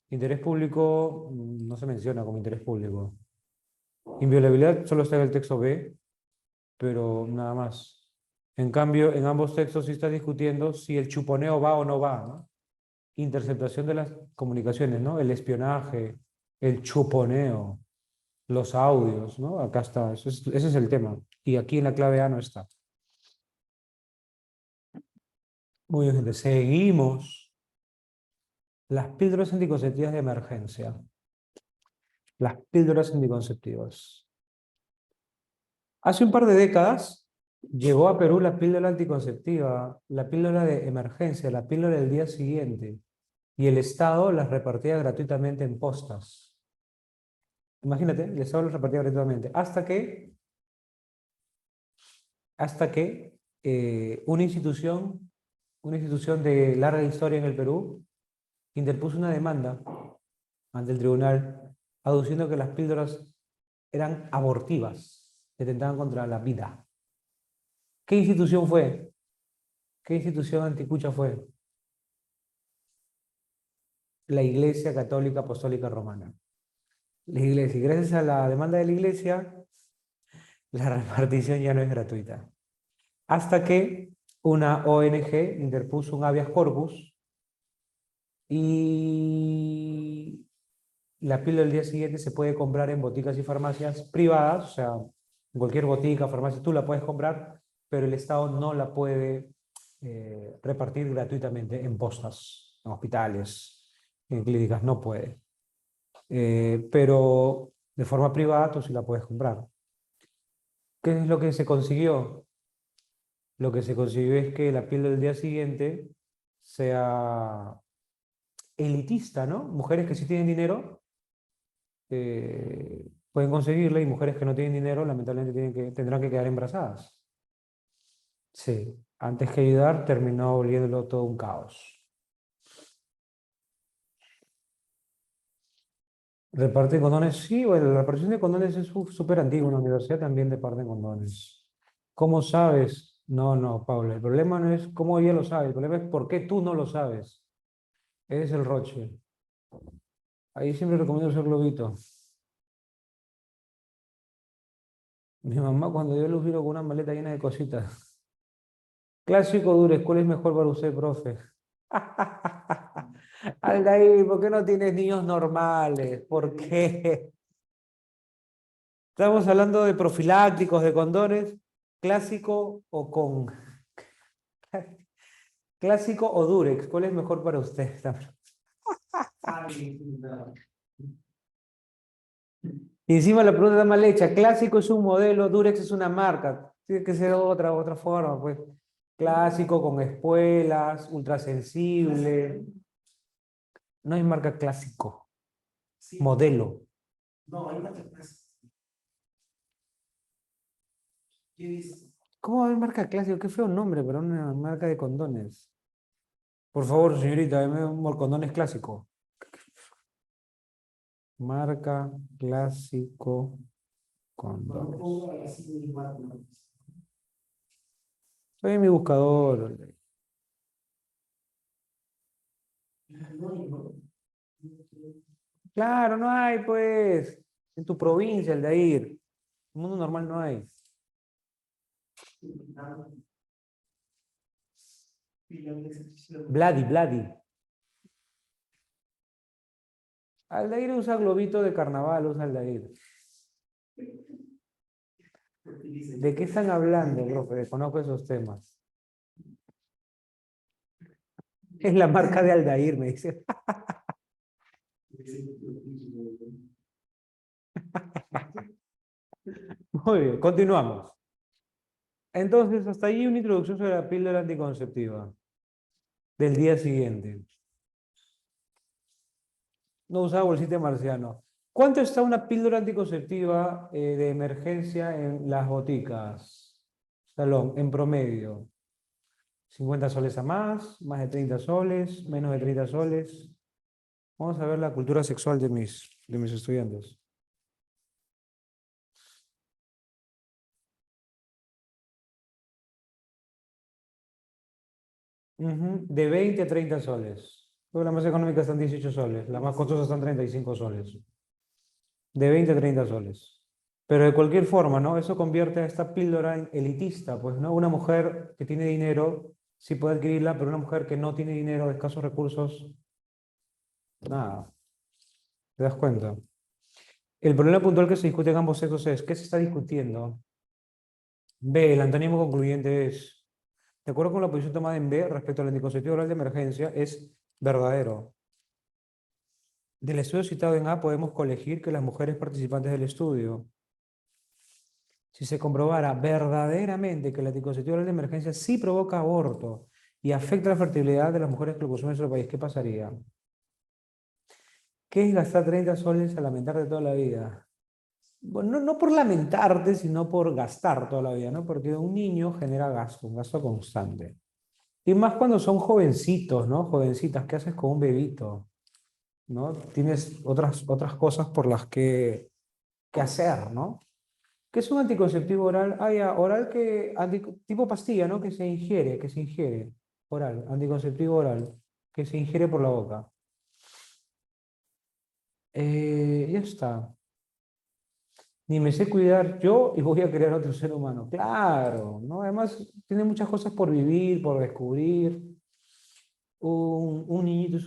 Interés público no se menciona como interés público. Inviolabilidad solo está en el texto B, pero nada más. En cambio, en ambos textos sí está discutiendo si el chuponeo va o no va, ¿no? Interceptación de las comunicaciones, ¿no? El espionaje, el chuponeo, los audios, ¿no? Acá está, ese es el tema. Y aquí en la clave A no está. Muy bien, gente. Seguimos. Las píldoras anticonceptivas de emergencia. Las píldoras anticonceptivas. Hace un par de décadas llegó a Perú la píldora anticonceptiva, la píldora de emergencia, la píldora del día siguiente, y el Estado las repartía gratuitamente en postas. Imagínate, el Estado las repartía gratuitamente, hasta que una institución de larga historia en el Perú interpuso una demanda ante el tribunal, aduciendo que las píldoras eran abortivas, que atentaban contra la vida. ¿Qué institución fue? ¿Qué institución anticucha fue? La Iglesia Católica Apostólica Romana. La Iglesia. Y gracias a la demanda de la Iglesia, la repartición ya no es gratuita. Hasta que una ONG interpuso un habeas corpus y la píldora del día siguiente se puede comprar en boticas y farmacias privadas, o sea, en cualquier botica, farmacia, tú la puedes comprar, pero el Estado no la puede repartir gratuitamente en postas, en hospitales, en clínicas, no puede. Pero de forma privada tú sí la puedes comprar. ¿Qué es lo que se consiguió? Lo que se consiguió es que la píldora del día siguiente sea elitista, ¿no? Mujeres que sí tienen dinero pueden conseguirla y mujeres que no tienen dinero lamentablemente tendrán que quedar embarazadas. Sí, antes que ayudar terminó volviéndolo todo un caos. ¿Reparten condones? Sí, bueno, la repartición de condones es súper antigua. En la universidad también reparten condones. ¿Cómo sabes? No, no, Paula. El problema no es cómo ella lo sabe. El problema es por qué tú no lo sabes. Ese es el roche. Ahí siempre recomiendo ser globito. Mi mamá cuando yo los vino con una maleta llena de cositas. Clásico Dures, ¿cuál es mejor para usted, profe? Aldair, ¿por qué no tienes niños normales? ¿Por qué? Estamos hablando de profilácticos, de condones, clásico o con... Clásico o Durex, ¿cuál es mejor para usted? Y encima la pregunta está mal hecha. Clásico es un modelo, Durex es una marca. Tiene que ser otra forma, pues. Clásico con espuelas, ultrasensible. No hay marca clásico. Sí. Modelo. No, hay una que más. ¿Qué dice? ¿Cómo va a haber marca clásico? Qué feo nombre para una marca de condones. Por favor, señorita, deme un condones clásico. Marca clásico condones. Soy mi buscador. Claro, no hay, pues. En tu provincia, el de ahí. En el mundo normal no hay. Vladi, Vladi. Aldair usa globito de carnaval, usa Aldair. ¿De qué están hablando, profe? Desconozco esos temas. Es la marca de Aldair, me dice. Muy bien, continuamos. Entonces, hasta ahí una introducción sobre la píldora anticonceptiva del día siguiente. No usaba bolsita de marciano. ¿Cuánto está una píldora anticonceptiva de emergencia en las boticas? Salón, en promedio. 50 soles a más de 30 soles, menos de 30 soles. Vamos a ver la cultura sexual de mis estudiantes. De 20 a 30 soles. Luego la más económica están 18 soles, la más costosa están 35 soles. De 20 a 30 soles. Pero de cualquier forma, ¿no? Eso convierte a esta píldora en elitista, pues, ¿no? Una mujer que tiene dinero sí puede adquirirla, pero una mujer que no tiene dinero, de escasos recursos, nada. ¿Te das cuenta? El problema puntual que se discute en ambos sexos es, ¿qué se está discutiendo? B, el antónimo concluyente es, de acuerdo con la posición tomada en B respecto al anticonceptivo oral de emergencia, es verdadero. Del estudio citado en A podemos colegir que las mujeres participantes del estudio, si se comprobara verdaderamente que el anticonceptivo oral de emergencia sí provoca aborto y afecta la fertilidad de las mujeres que lo consumen en nuestro país, ¿qué pasaría? ¿Qué es gastar 30 soles a lamentar de toda la vida? Bueno, no por lamentarte, sino por gastar toda la vida, ¿no? Porque un niño genera gasto, un gasto constante. Y más cuando son jovencitos, ¿no? Jovencitas, ¿qué haces con un bebito? ¿No? Tienes otras cosas por las que hacer, ¿no? ¿Qué es un anticonceptivo oral? Ah, ya, oral tipo pastilla, ¿no? Que se ingiere, oral, anticonceptivo oral, que se ingiere por la boca. Ya está. Ni me sé cuidar yo y voy a crear otro ser humano. Claro, ¿no? Además, tiene muchas cosas por vivir, por descubrir. Un niñito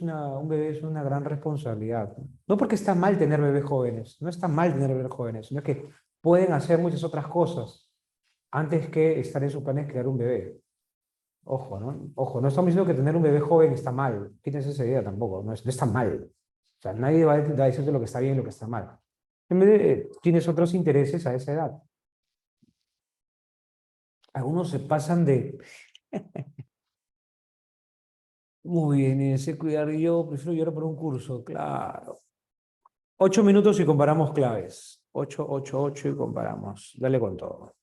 un bebé es una gran responsabilidad. No porque está mal tener bebés jóvenes, no está mal tener bebés jóvenes, sino que pueden hacer muchas otras cosas antes que estar en sus planes crear un bebé. Ojo, ¿no? Ojo, no estamos diciendo que tener un bebé joven está mal. Quítense esa idea tampoco, no está mal. O sea, nadie va a decirte lo que está bien y lo que está mal. En vez de, tienes otros intereses a esa edad. Algunos se pasan de, muy bien, sé cuidar yo, prefiero llorar por un curso, claro. 8 minutos y comparamos claves. 8, 8, 8 y comparamos. Dale con todo.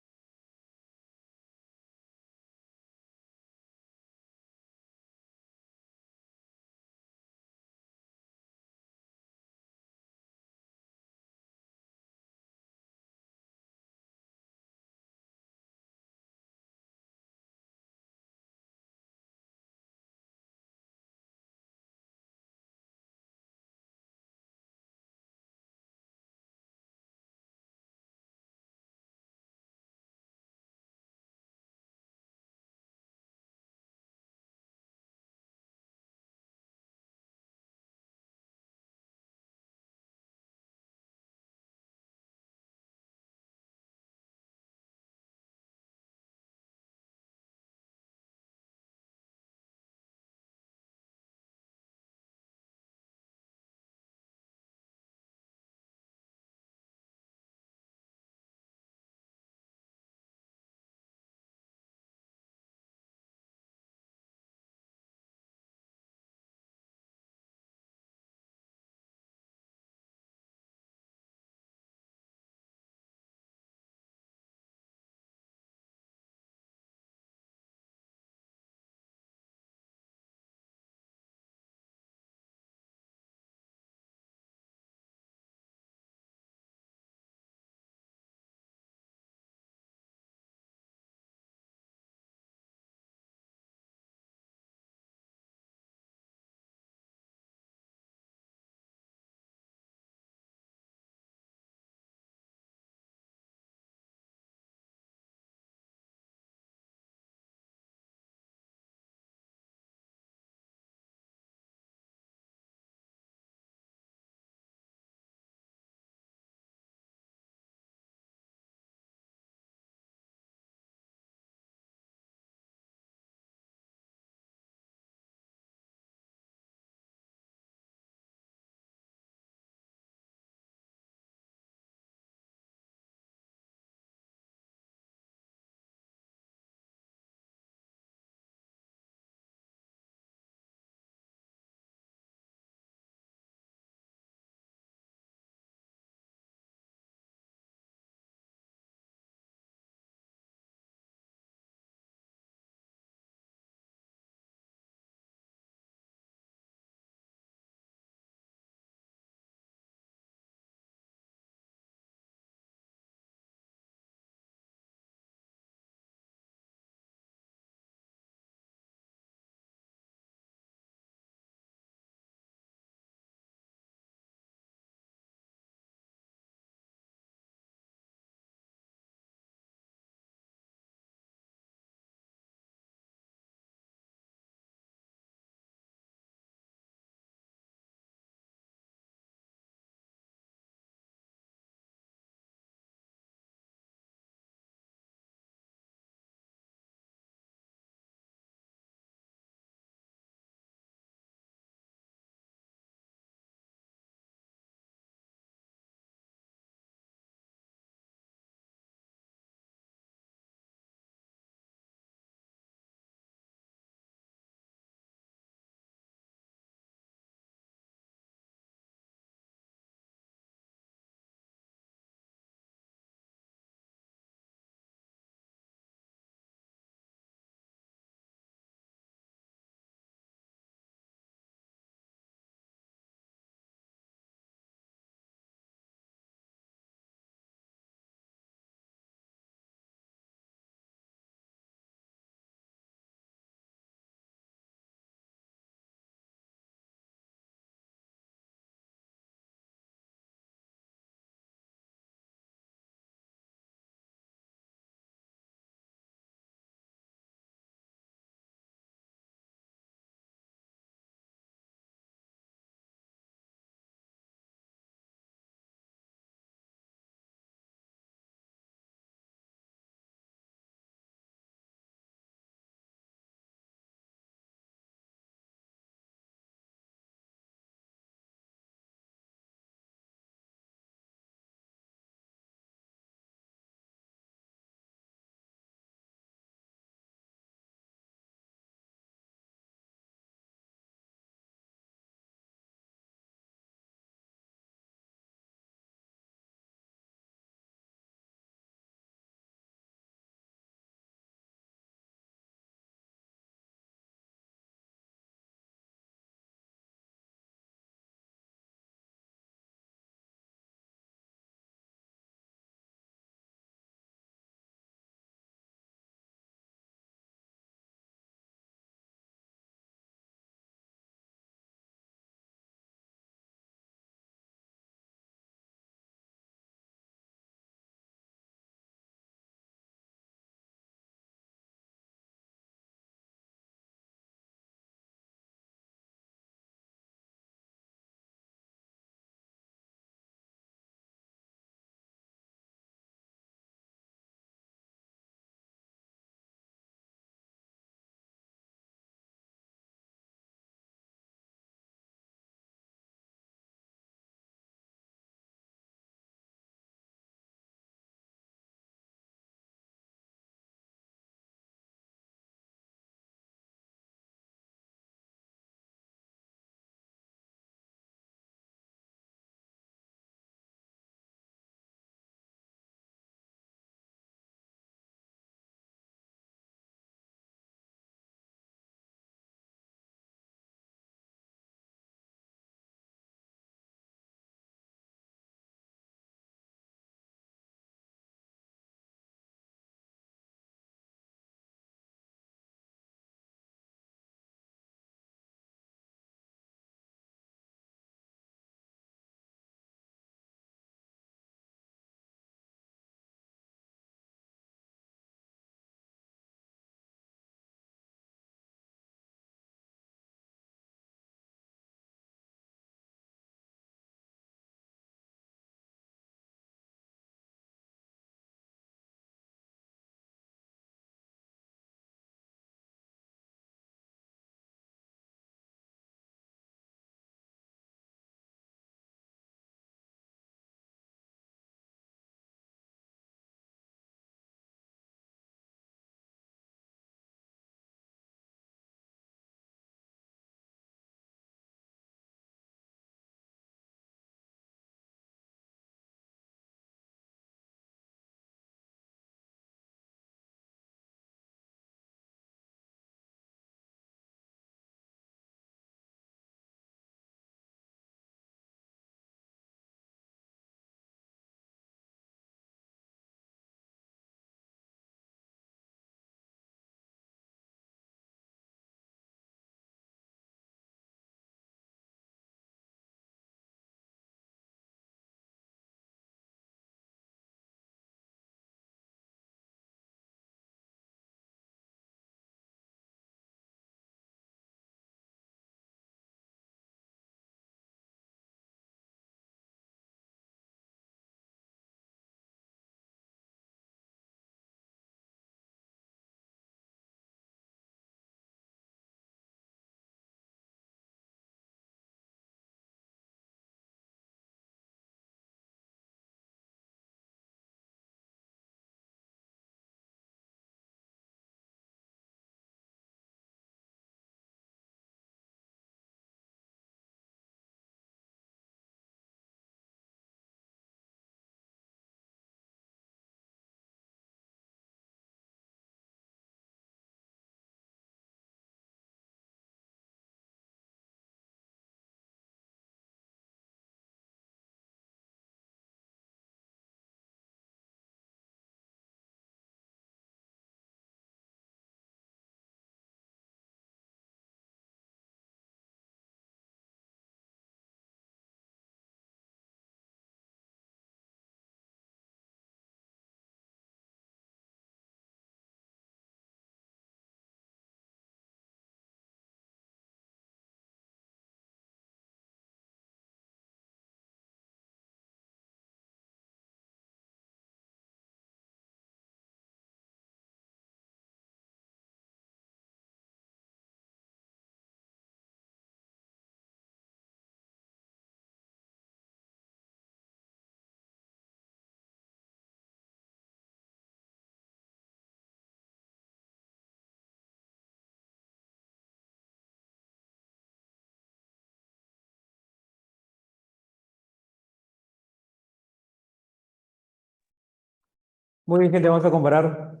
Muy bien, gente, vamos a comparar.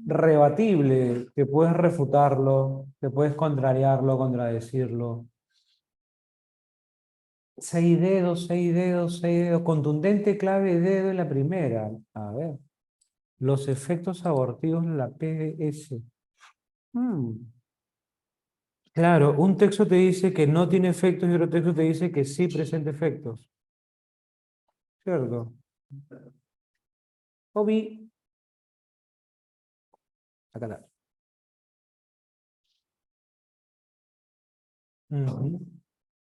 Rebatible, que puedes refutarlo, que puedes contrariarlo, contradecirlo. 6 dedos, 6 dedos, 6 dedos. Contundente, clave, dedo en la primera. A ver. Los efectos abortivos en la PDS. Claro, un texto te dice que no tiene efectos y otro texto te dice que sí presenta efectos. ¿Cierto? Obi. Acá está. Ujú.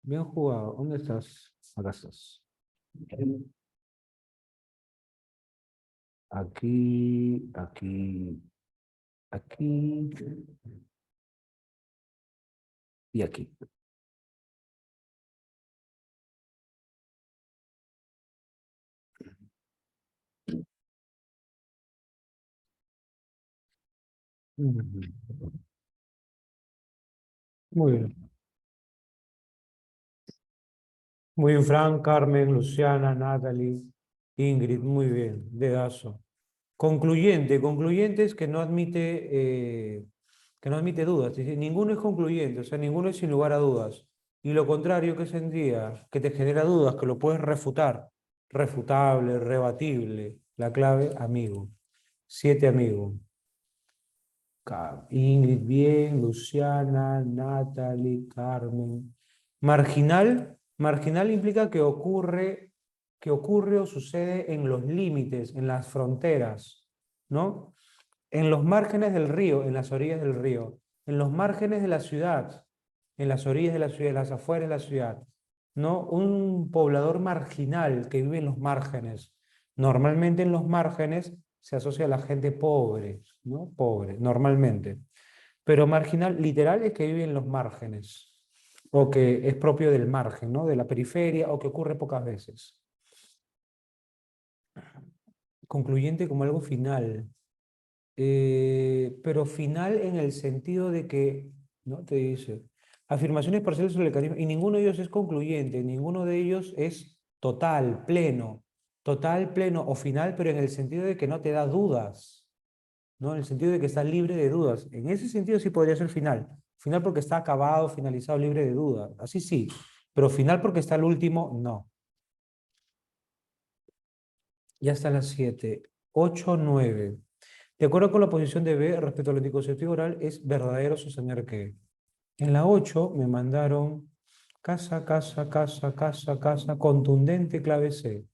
Bien jugado. ¿Dónde estás? Acá estás. Aquí, aquí, aquí y aquí. Ujú. Muy bien. Muy bien, Fran, Carmen, Luciana, Natalie, Ingrid, muy bien. Dedazo. Concluyente. Concluyente es que no admite dudas. Es decir, ninguno es concluyente, o sea, ninguno es sin lugar a dudas. Y lo contrario que tendría, que te genera dudas, que lo puedes refutar. Refutable, rebatible. La clave, amigo. 7 amigos. Ingrid bien, Luciana, Natalie, Carmen. Marginal, marginal implica que ocurre o sucede en los límites, en las fronteras, ¿no? En los márgenes del río, en las orillas del río, en los márgenes de la ciudad, en las orillas de la ciudad, en las afueras de la ciudad, ¿no? Un poblador marginal que vive en los márgenes. Normalmente en los márgenes se asocia a la gente pobre, ¿no? Pobre, normalmente. Pero marginal, literal, es que vive en los márgenes, o que es propio del margen, ¿no? De la periferia, o que ocurre pocas veces. Concluyente como algo final. Pero final en el sentido de que, ¿no? Te dice, afirmaciones parciales sobre el carisma, y ninguno de ellos es concluyente, ninguno de ellos es total, pleno o final, pero en el sentido de que no te da dudas, ¿no? En el sentido de que está libre de dudas. En ese sentido sí podría ser final. Final porque está acabado, finalizado, libre de dudas. Así sí, pero final porque está el último, no. Ya está las 7. 8, 9. De acuerdo con la posición de B respecto al anticonceptivo oral, es verdadero sostener que. En la 8 me mandaron casa, casa, casa, casa, casa, contundente clave C.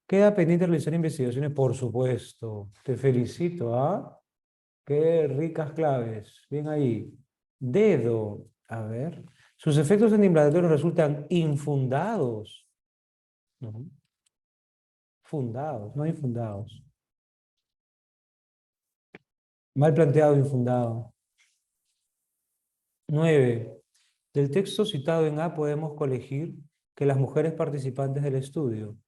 Queda pendiente realizar investigaciones, por supuesto. Te felicito, ¿ah? Qué ricas claves. Bien ahí. Dedo. A ver. Sus efectos antiinflamatorios resultan infundados. No. Fundados, no infundados. Mal planteado, infundado. 9. Del texto citado en A podemos colegir que las mujeres participantes del estudio.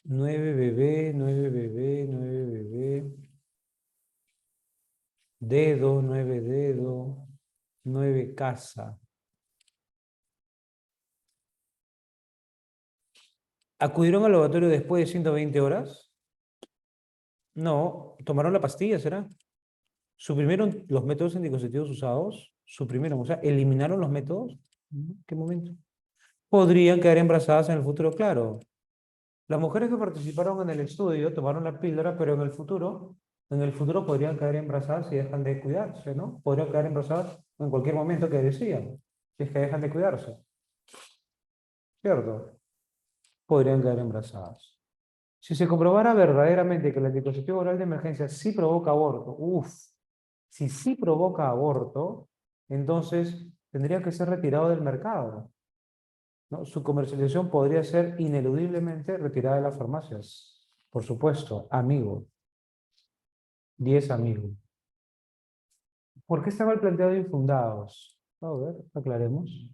9 bebé, 9 bebé, 9 bebé. Dedo, 9 dedo. 9 casa. ¿Acudieron al laboratorio después de 120 horas? No, tomaron la pastilla, ¿será? ¿Suprimieron los métodos anticonceptivos usados? Suprimieron, o sea, eliminaron los métodos. ¿Qué momento? Podrían quedar embarazadas en el futuro, claro. Las mujeres que participaron en el estudio tomaron la píldora, pero en el futuro podrían caer embarazadas si dejan de cuidarse, ¿no? Podrían caer embarazadas en cualquier momento que decían, si es que dejan de cuidarse, ¿cierto? Podrían caer embarazadas. Si se comprobara verdaderamente que el anticonceptivo oral de emergencia sí provoca aborto, si sí provoca aborto, entonces tendría que ser retirado del mercado, ¿no? Su comercialización podría ser ineludiblemente retirada de las farmacias. Por supuesto, amigo. 10 amigos. ¿Por qué está mal planteado infundados? A ver, aclaremos.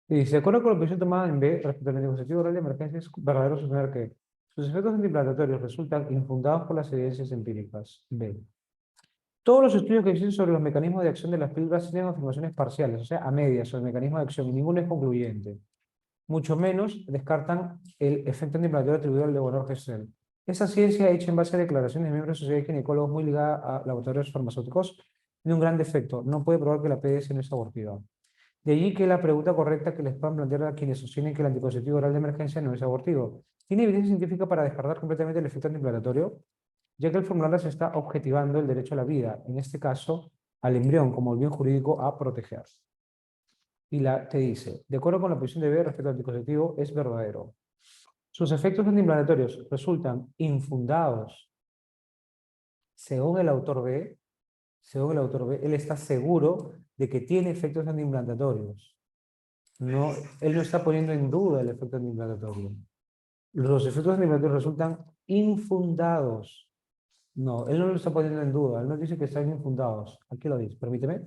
Y dice, de acuerdo con la posición tomada en B respecto al anticonceptivo oral de emergencia, es verdadero sostener que sus efectos antiinflamatorios resultan infundados por las evidencias empíricas. B. Todos los estudios que existen sobre los mecanismos de acción de las píldoras tienen afirmaciones parciales, o sea, a medias sobre el mecanismo de acción, y ninguno es concluyente. Mucho menos descartan el efecto antiinflamatorio atribuido al levonorgestrel. Esa ciencia hecha en base a declaraciones de miembros de sociedades de ginecólogos muy ligada a laboratorios farmacéuticos tiene un gran defecto. No puede probar que la PDS no es abortiva. De allí que la pregunta correcta que les puedan plantear a quienes sostienen que el anticonceptivo oral de emergencia no es abortivo. ¿Tiene evidencia científica para descartar completamente el efecto antiinflamatorio? Ya que el formulario se está objetivando el derecho a la vida, en este caso, al embrión como el bien jurídico a proteger. Y te dice, de acuerdo con la posición de B respecto al anticonceptivo, es verdadero. Sus efectos antiinflamatorios resultan infundados. Según el autor B, él está seguro de que tiene efectos antiinflamatorios. No, él no está poniendo en duda el efecto antiinflamatorio. Los efectos antiinflamatorios resultan infundados. No, él no lo está poniendo en duda. Él no dice que están infundados. Aquí lo dice, permíteme.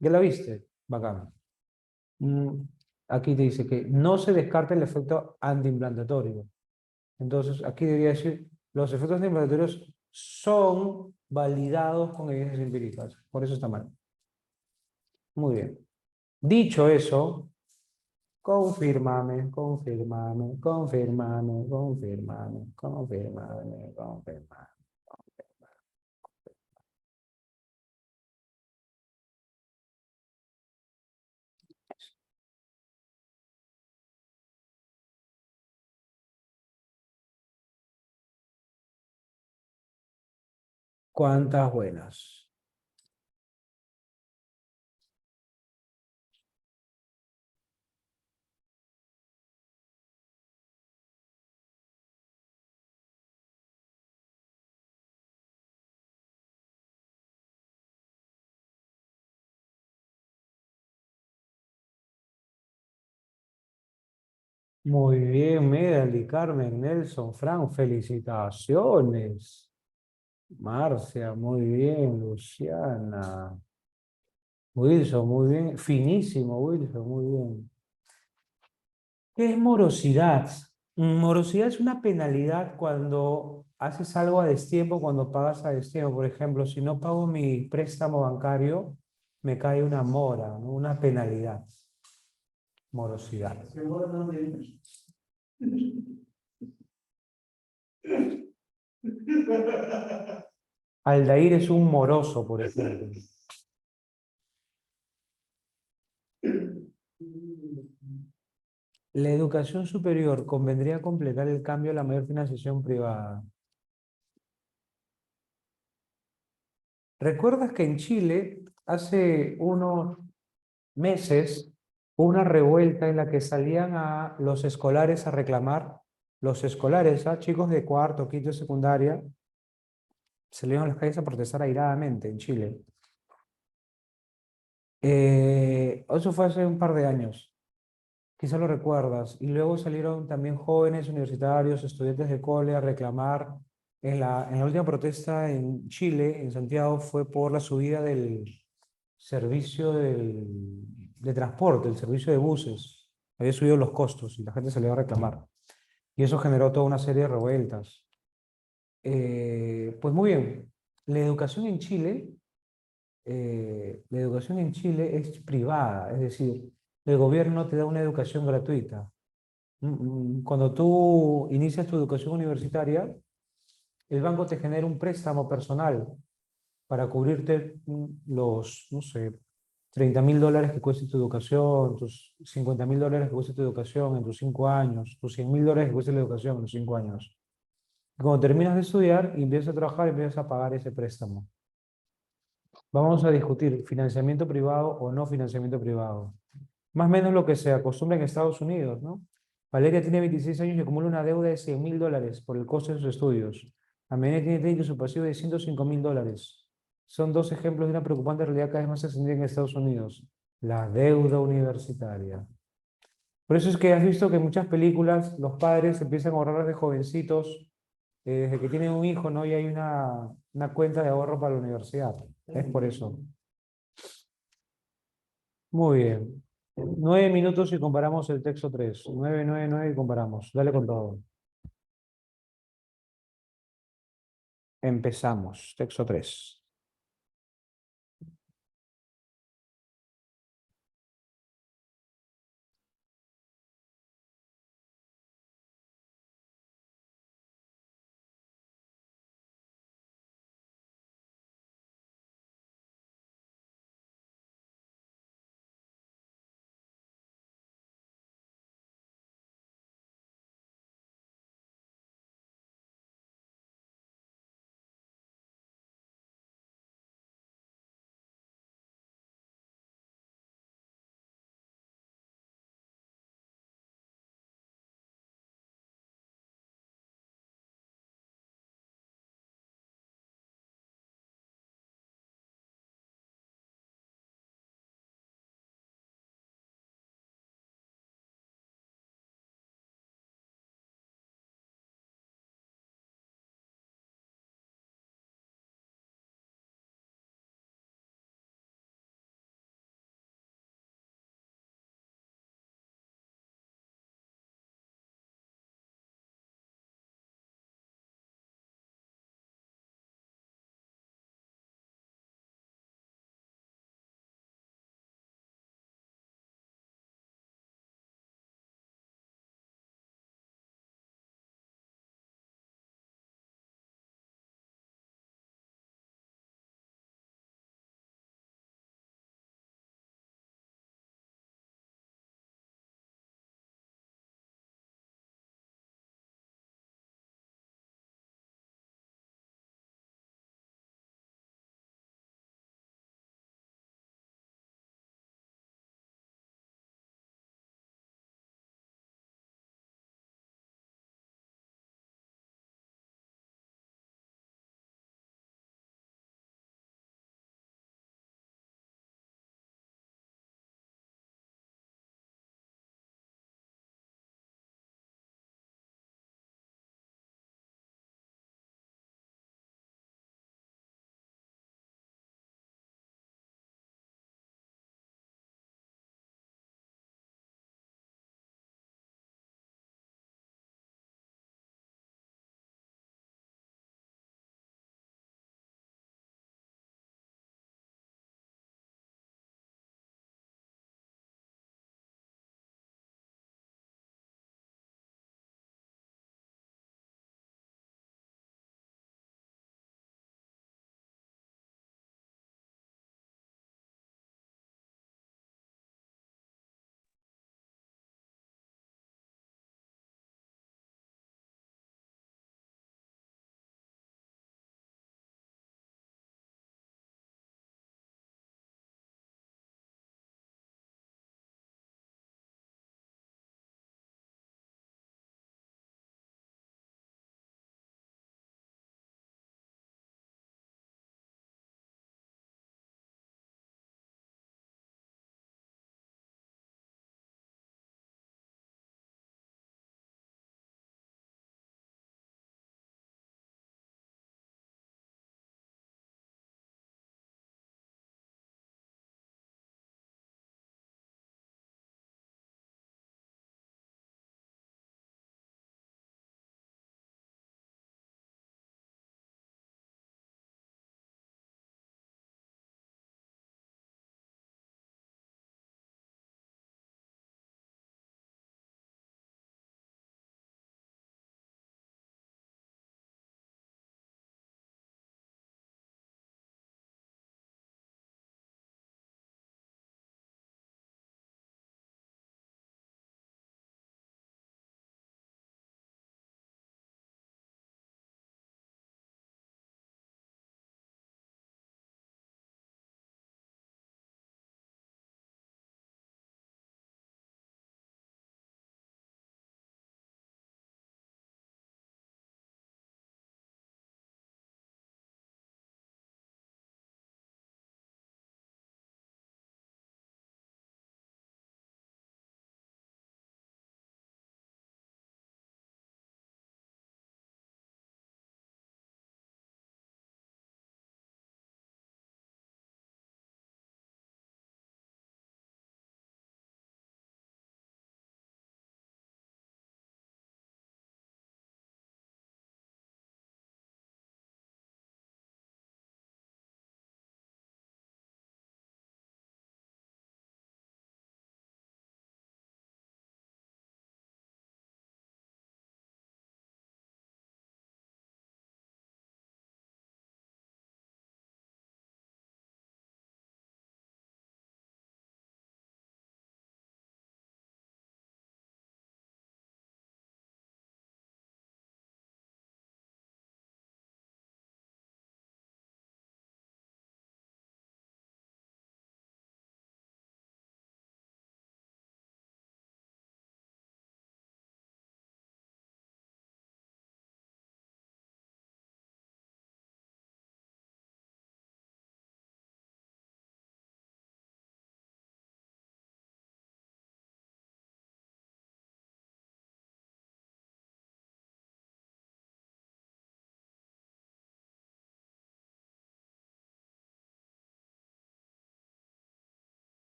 ¿Ya la viste? Bacán. Aquí te dice que no se descarta el efecto antiinflamatorio. Entonces, aquí debería decir, los efectos antiinflamatorios son validados con evidencias empíricas. Por eso está mal. Muy bien. Dicho eso, confírmame, confírmame, confírmame, confírmame, confírmame, confírmame. ¿Cuántas buenas? Muy bien, Medali, Carmen, Nelson, Fran, felicitaciones. Marcia, muy bien, Luciana. Wilson, muy bien. Finísimo, Wilson, muy bien. ¿Qué es morosidad? Morosidad es una penalidad cuando haces algo a destiempo, cuando pagas a destiempo. Por ejemplo, si no pago mi préstamo bancario, me cae una mora, ¿no? Una penalidad. Morosidad. Aldair es un moroso, por ejemplo. La educación superior convendría completar el cambio a la mayor financiación privada. ¿Recuerdas que en Chile hace unos meses hubo una revuelta en la que salían a los escolares a reclamar? Los escolares, chicos de cuarto, quinto y secundaria, salieron a las calles a protestar airadamente en Chile. Eso fue hace un par de años. Quizá lo recuerdas. Y luego salieron también jóvenes universitarios, estudiantes de cole a reclamar. En la última protesta en Chile, en Santiago, fue por la subida del servicio de transporte, el servicio de buses. Había subido los costos y la gente salió a reclamar. Y eso generó toda una serie de revueltas. Pues muy bien, la educación en Chile, es privada, es decir, el gobierno te da una educación gratuita. Cuando tú inicias tu educación universitaria, el banco te genera un préstamo personal para cubrirte los, no sé, $30.000 que cueste tu educación, tus $50.000 que cueste tu educación en tus 5 años, tus $100.000 que cueste la educación en los 5 años. Y cuando terminas de estudiar y empiezas a trabajar, empiezas a pagar ese préstamo. Vamos a discutir financiamiento privado o no financiamiento privado. Más o menos lo que se acostumbra en Estados Unidos, ¿no? Valeria tiene 26 años y acumula una deuda de $100.000 por el costo de sus estudios. Amelia tiene 30 y su pasivo de $105.000. Son dos ejemplos de una preocupante realidad cada vez más extendida en Estados Unidos. La deuda universitaria. Por eso es que has visto que en muchas películas los padres empiezan a ahorrar de jovencitos, desde que tienen un hijo, ¿no? Y hay una cuenta de ahorro para la universidad. Es por eso. Muy bien. 9 minutos y comparamos el texto 3. 9, 9, 9 y comparamos. Dale con todo. Empezamos. Texto 3.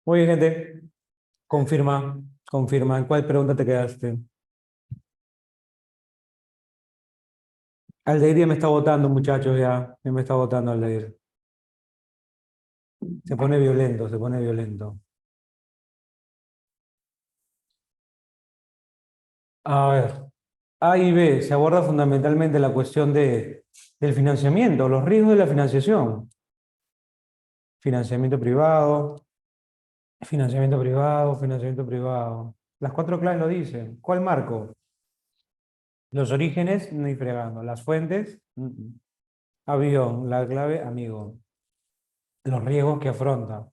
Muy bien, gente. Confirma, confirma. ¿En cuál pregunta te quedaste? Aldeir ya me está votando, muchachos, ya. Ya me está votando Aldeir. Se pone violento, se pone violento. A ver. A y B se aborda fundamentalmente la cuestión del financiamiento, los riesgos de la financiación. Financiamiento privado, financiamiento privado, financiamiento privado. Las cuatro claves lo dicen. ¿Cuál marco? Los orígenes, ni fregando. Las fuentes, avión. La clave, amigo. Los riesgos que afronta.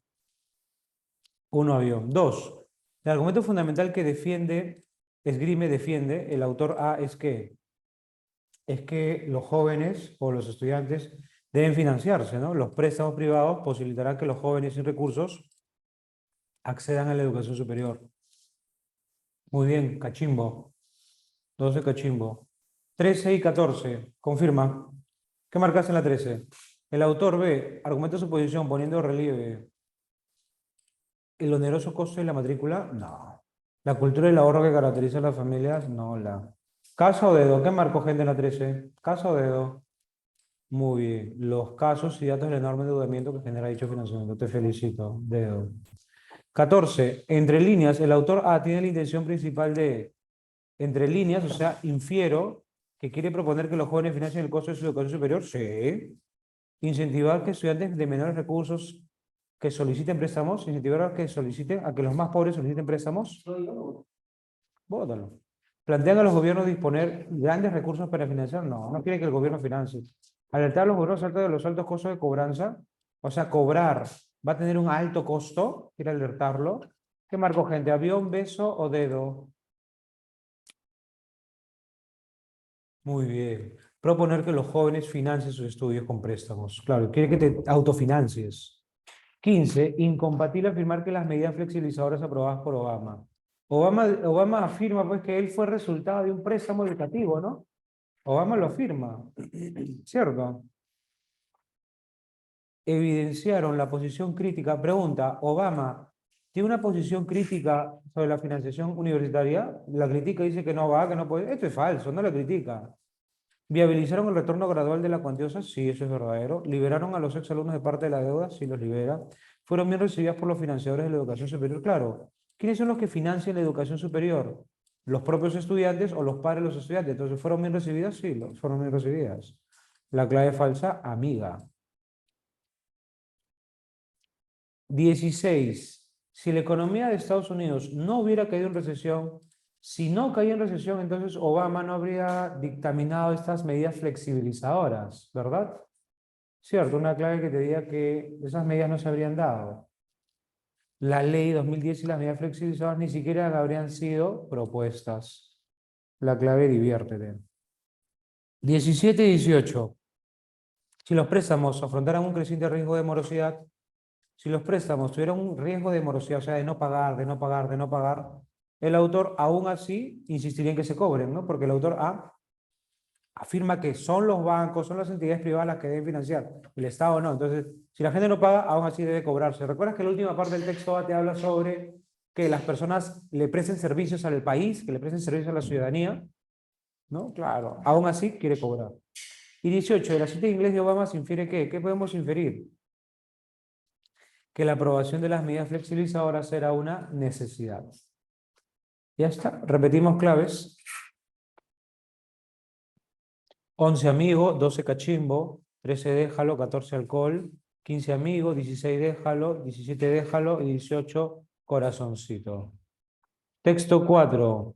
Uno, avión. Dos, el argumento fundamental que defiende el autor A es que los jóvenes o los estudiantes deben financiarse, ¿no? Los préstamos privados posibilitarán que los jóvenes sin recursos accedan a la educación superior. Muy bien, cachimbo. 12 cachimbo. 13 y 14, confirma. ¿Qué marcas en la 13? El autor B argumenta su posición poniendo de relieve el oneroso costo de la matrícula. No. La cultura y el ahorro que caracteriza a las familias. No. Casa o dedo. ¿Qué marcó, gente, en la 13? Casa o dedo. Muy bien. Los casos y datos del enorme endeudamiento que genera dicho financiamiento. Te felicito. Dedo. 14. Entre líneas, el autor A tiene la intención principal de, entre líneas, o sea, infiero, que quiere proponer que los jóvenes financien el costo de su educación superior. Sí. Incentivar que estudiantes de menores recursos que soliciten préstamos, incentivar a que los más pobres soliciten préstamos. Bótalo. ¿Plantean a los gobiernos disponer grandes recursos para financiar? No, no quiere que el gobierno financie. Alertar a los gobiernos acerca de los altos costos de cobranza, o sea, cobrar va a tener un alto costo, quiere alertarlo. ¿Qué marco, gente? ¿Avión, beso o dedo? Muy bien. Proponer que los jóvenes financien sus estudios con préstamos. Claro, quiere que te autofinancies. 15. Incompatible afirmar que las medidas flexibilizadoras aprobadas por Obama. Obama afirma pues que él fue resultado de un préstamo educativo, ¿no? Obama lo afirma, ¿cierto? Evidenciaron la posición crítica. Pregunta, ¿Obama tiene una posición crítica sobre la financiación universitaria? La critica, dice que no va, que no puede. Esto es falso, no la critica. ¿Viabilizaron el retorno gradual de la cuantiosa? Sí, eso es verdadero. ¿Liberaron a los exalumnos de parte de la deuda? Sí, los libera. ¿Fueron bien recibidas por los financiadores de la educación superior? Claro. ¿Quiénes son los que financian la educación superior? ¿Los propios estudiantes o los padres de los estudiantes? Entonces, ¿fueron bien recibidas? Sí, fueron bien recibidas. La clave falsa, amiga. 16. Si la economía de Estados Unidos no hubiera caído en recesión, si no caía en recesión, entonces Obama no habría dictaminado estas medidas flexibilizadoras, ¿verdad? Cierto, una clave que te diga que esas medidas no se habrían dado. La ley 2010 y las medidas flexibilizadoras ni siquiera habrían sido propuestas. La clave, diviértete. 17 y 18. Si los préstamos afrontaran un creciente riesgo de morosidad, si los préstamos tuvieran un riesgo de morosidad, o sea, de no pagar, el autor aún así insistiría en que se cobren, ¿no? Porque el autor A afirma que son los bancos, son las entidades privadas las que deben financiar, el Estado no. Entonces, si la gente no paga, aún así debe cobrarse. ¿Recuerdas que la última parte del texto A te habla sobre que las personas le presten servicios al país, que le presten servicios a la ciudadanía? ¿No? Claro, aún así quiere cobrar. Y 18, de la cita de inglés de Obama se infiere ¿qué? ¿Qué podemos inferir? Que la aprobación de las medidas flexibilizadoras era una necesidad. Ya está, repetimos claves. 11 amigo, 12 cachimbo, 13 déjalo, 14 alcohol, 15 amigo, 16 déjalo, 17 déjalo y 18 corazoncito. Texto 4.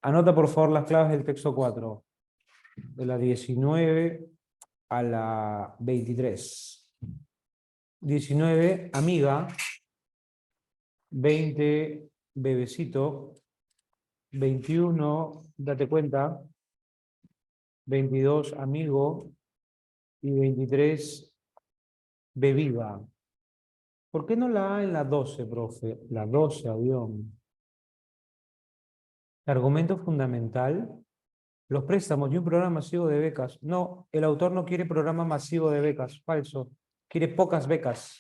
Anota por favor las claves del texto 4. De la 19 a la 23. 19, amiga. 20, bebecito. 21, date cuenta. 22, amigo. Y 23, bebida. ¿Por qué no la A en la 12, profe? La 12, avión. Argumento fundamental. Los préstamos y un programa masivo de becas. No, el autor no quiere programa masivo de becas. Falso. Quiere pocas becas.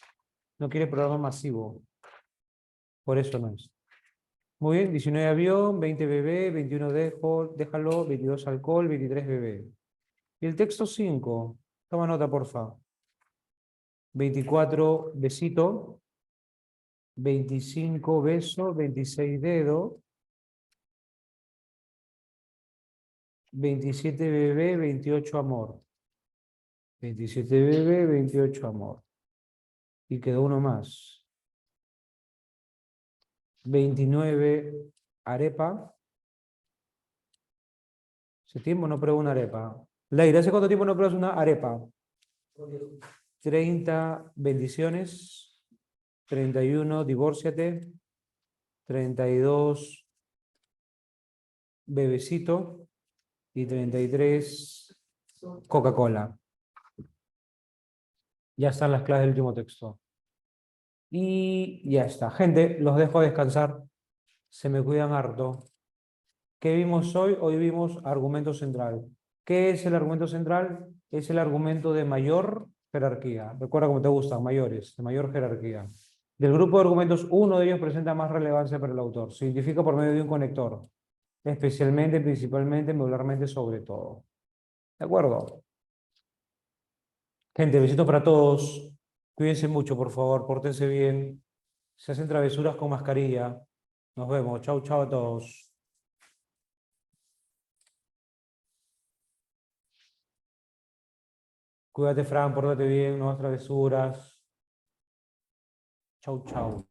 No quiere programa masivo. Por eso no es. Muy bien, 19 avión, 20 bebé, 21 déjalo, 22 alcohol, 23 bebé. Y el texto 5, toma nota, porfa. 24 besito, 25 beso, 26 dedo, 27 bebé, 28 amor. 27 bebé, 28 amor. Y quedó uno más. 29 arepa. ¿Hace tiempo no pruebo una arepa? Leire, ¿hace cuánto tiempo no pruebas una arepa? 30 bendiciones. 31 divórciate. 32 bebecito. Y 33 Coca-Cola. Ya están las claves del último texto. Y ya está. Gente, los dejo descansar. Se me cuidan harto. ¿Qué vimos hoy? Hoy vimos argumento central. ¿Qué es el argumento central? Es el argumento de mayor jerarquía. Recuerda cómo te gustan, mayores, de mayor jerarquía. Del grupo de argumentos, uno de ellos presenta más relevancia para el autor. Se identifica por medio de un conector. Especialmente, principalmente, modularmente, sobre todo. ¿De acuerdo? Gente, besitos para todos. Cuídense mucho, por favor. Pórtense bien. Se hacen travesuras con mascarilla. Nos vemos. Chau, chau a todos. Cuídate, Fran, pórtate bien, no hagas travesuras. Chau, chau.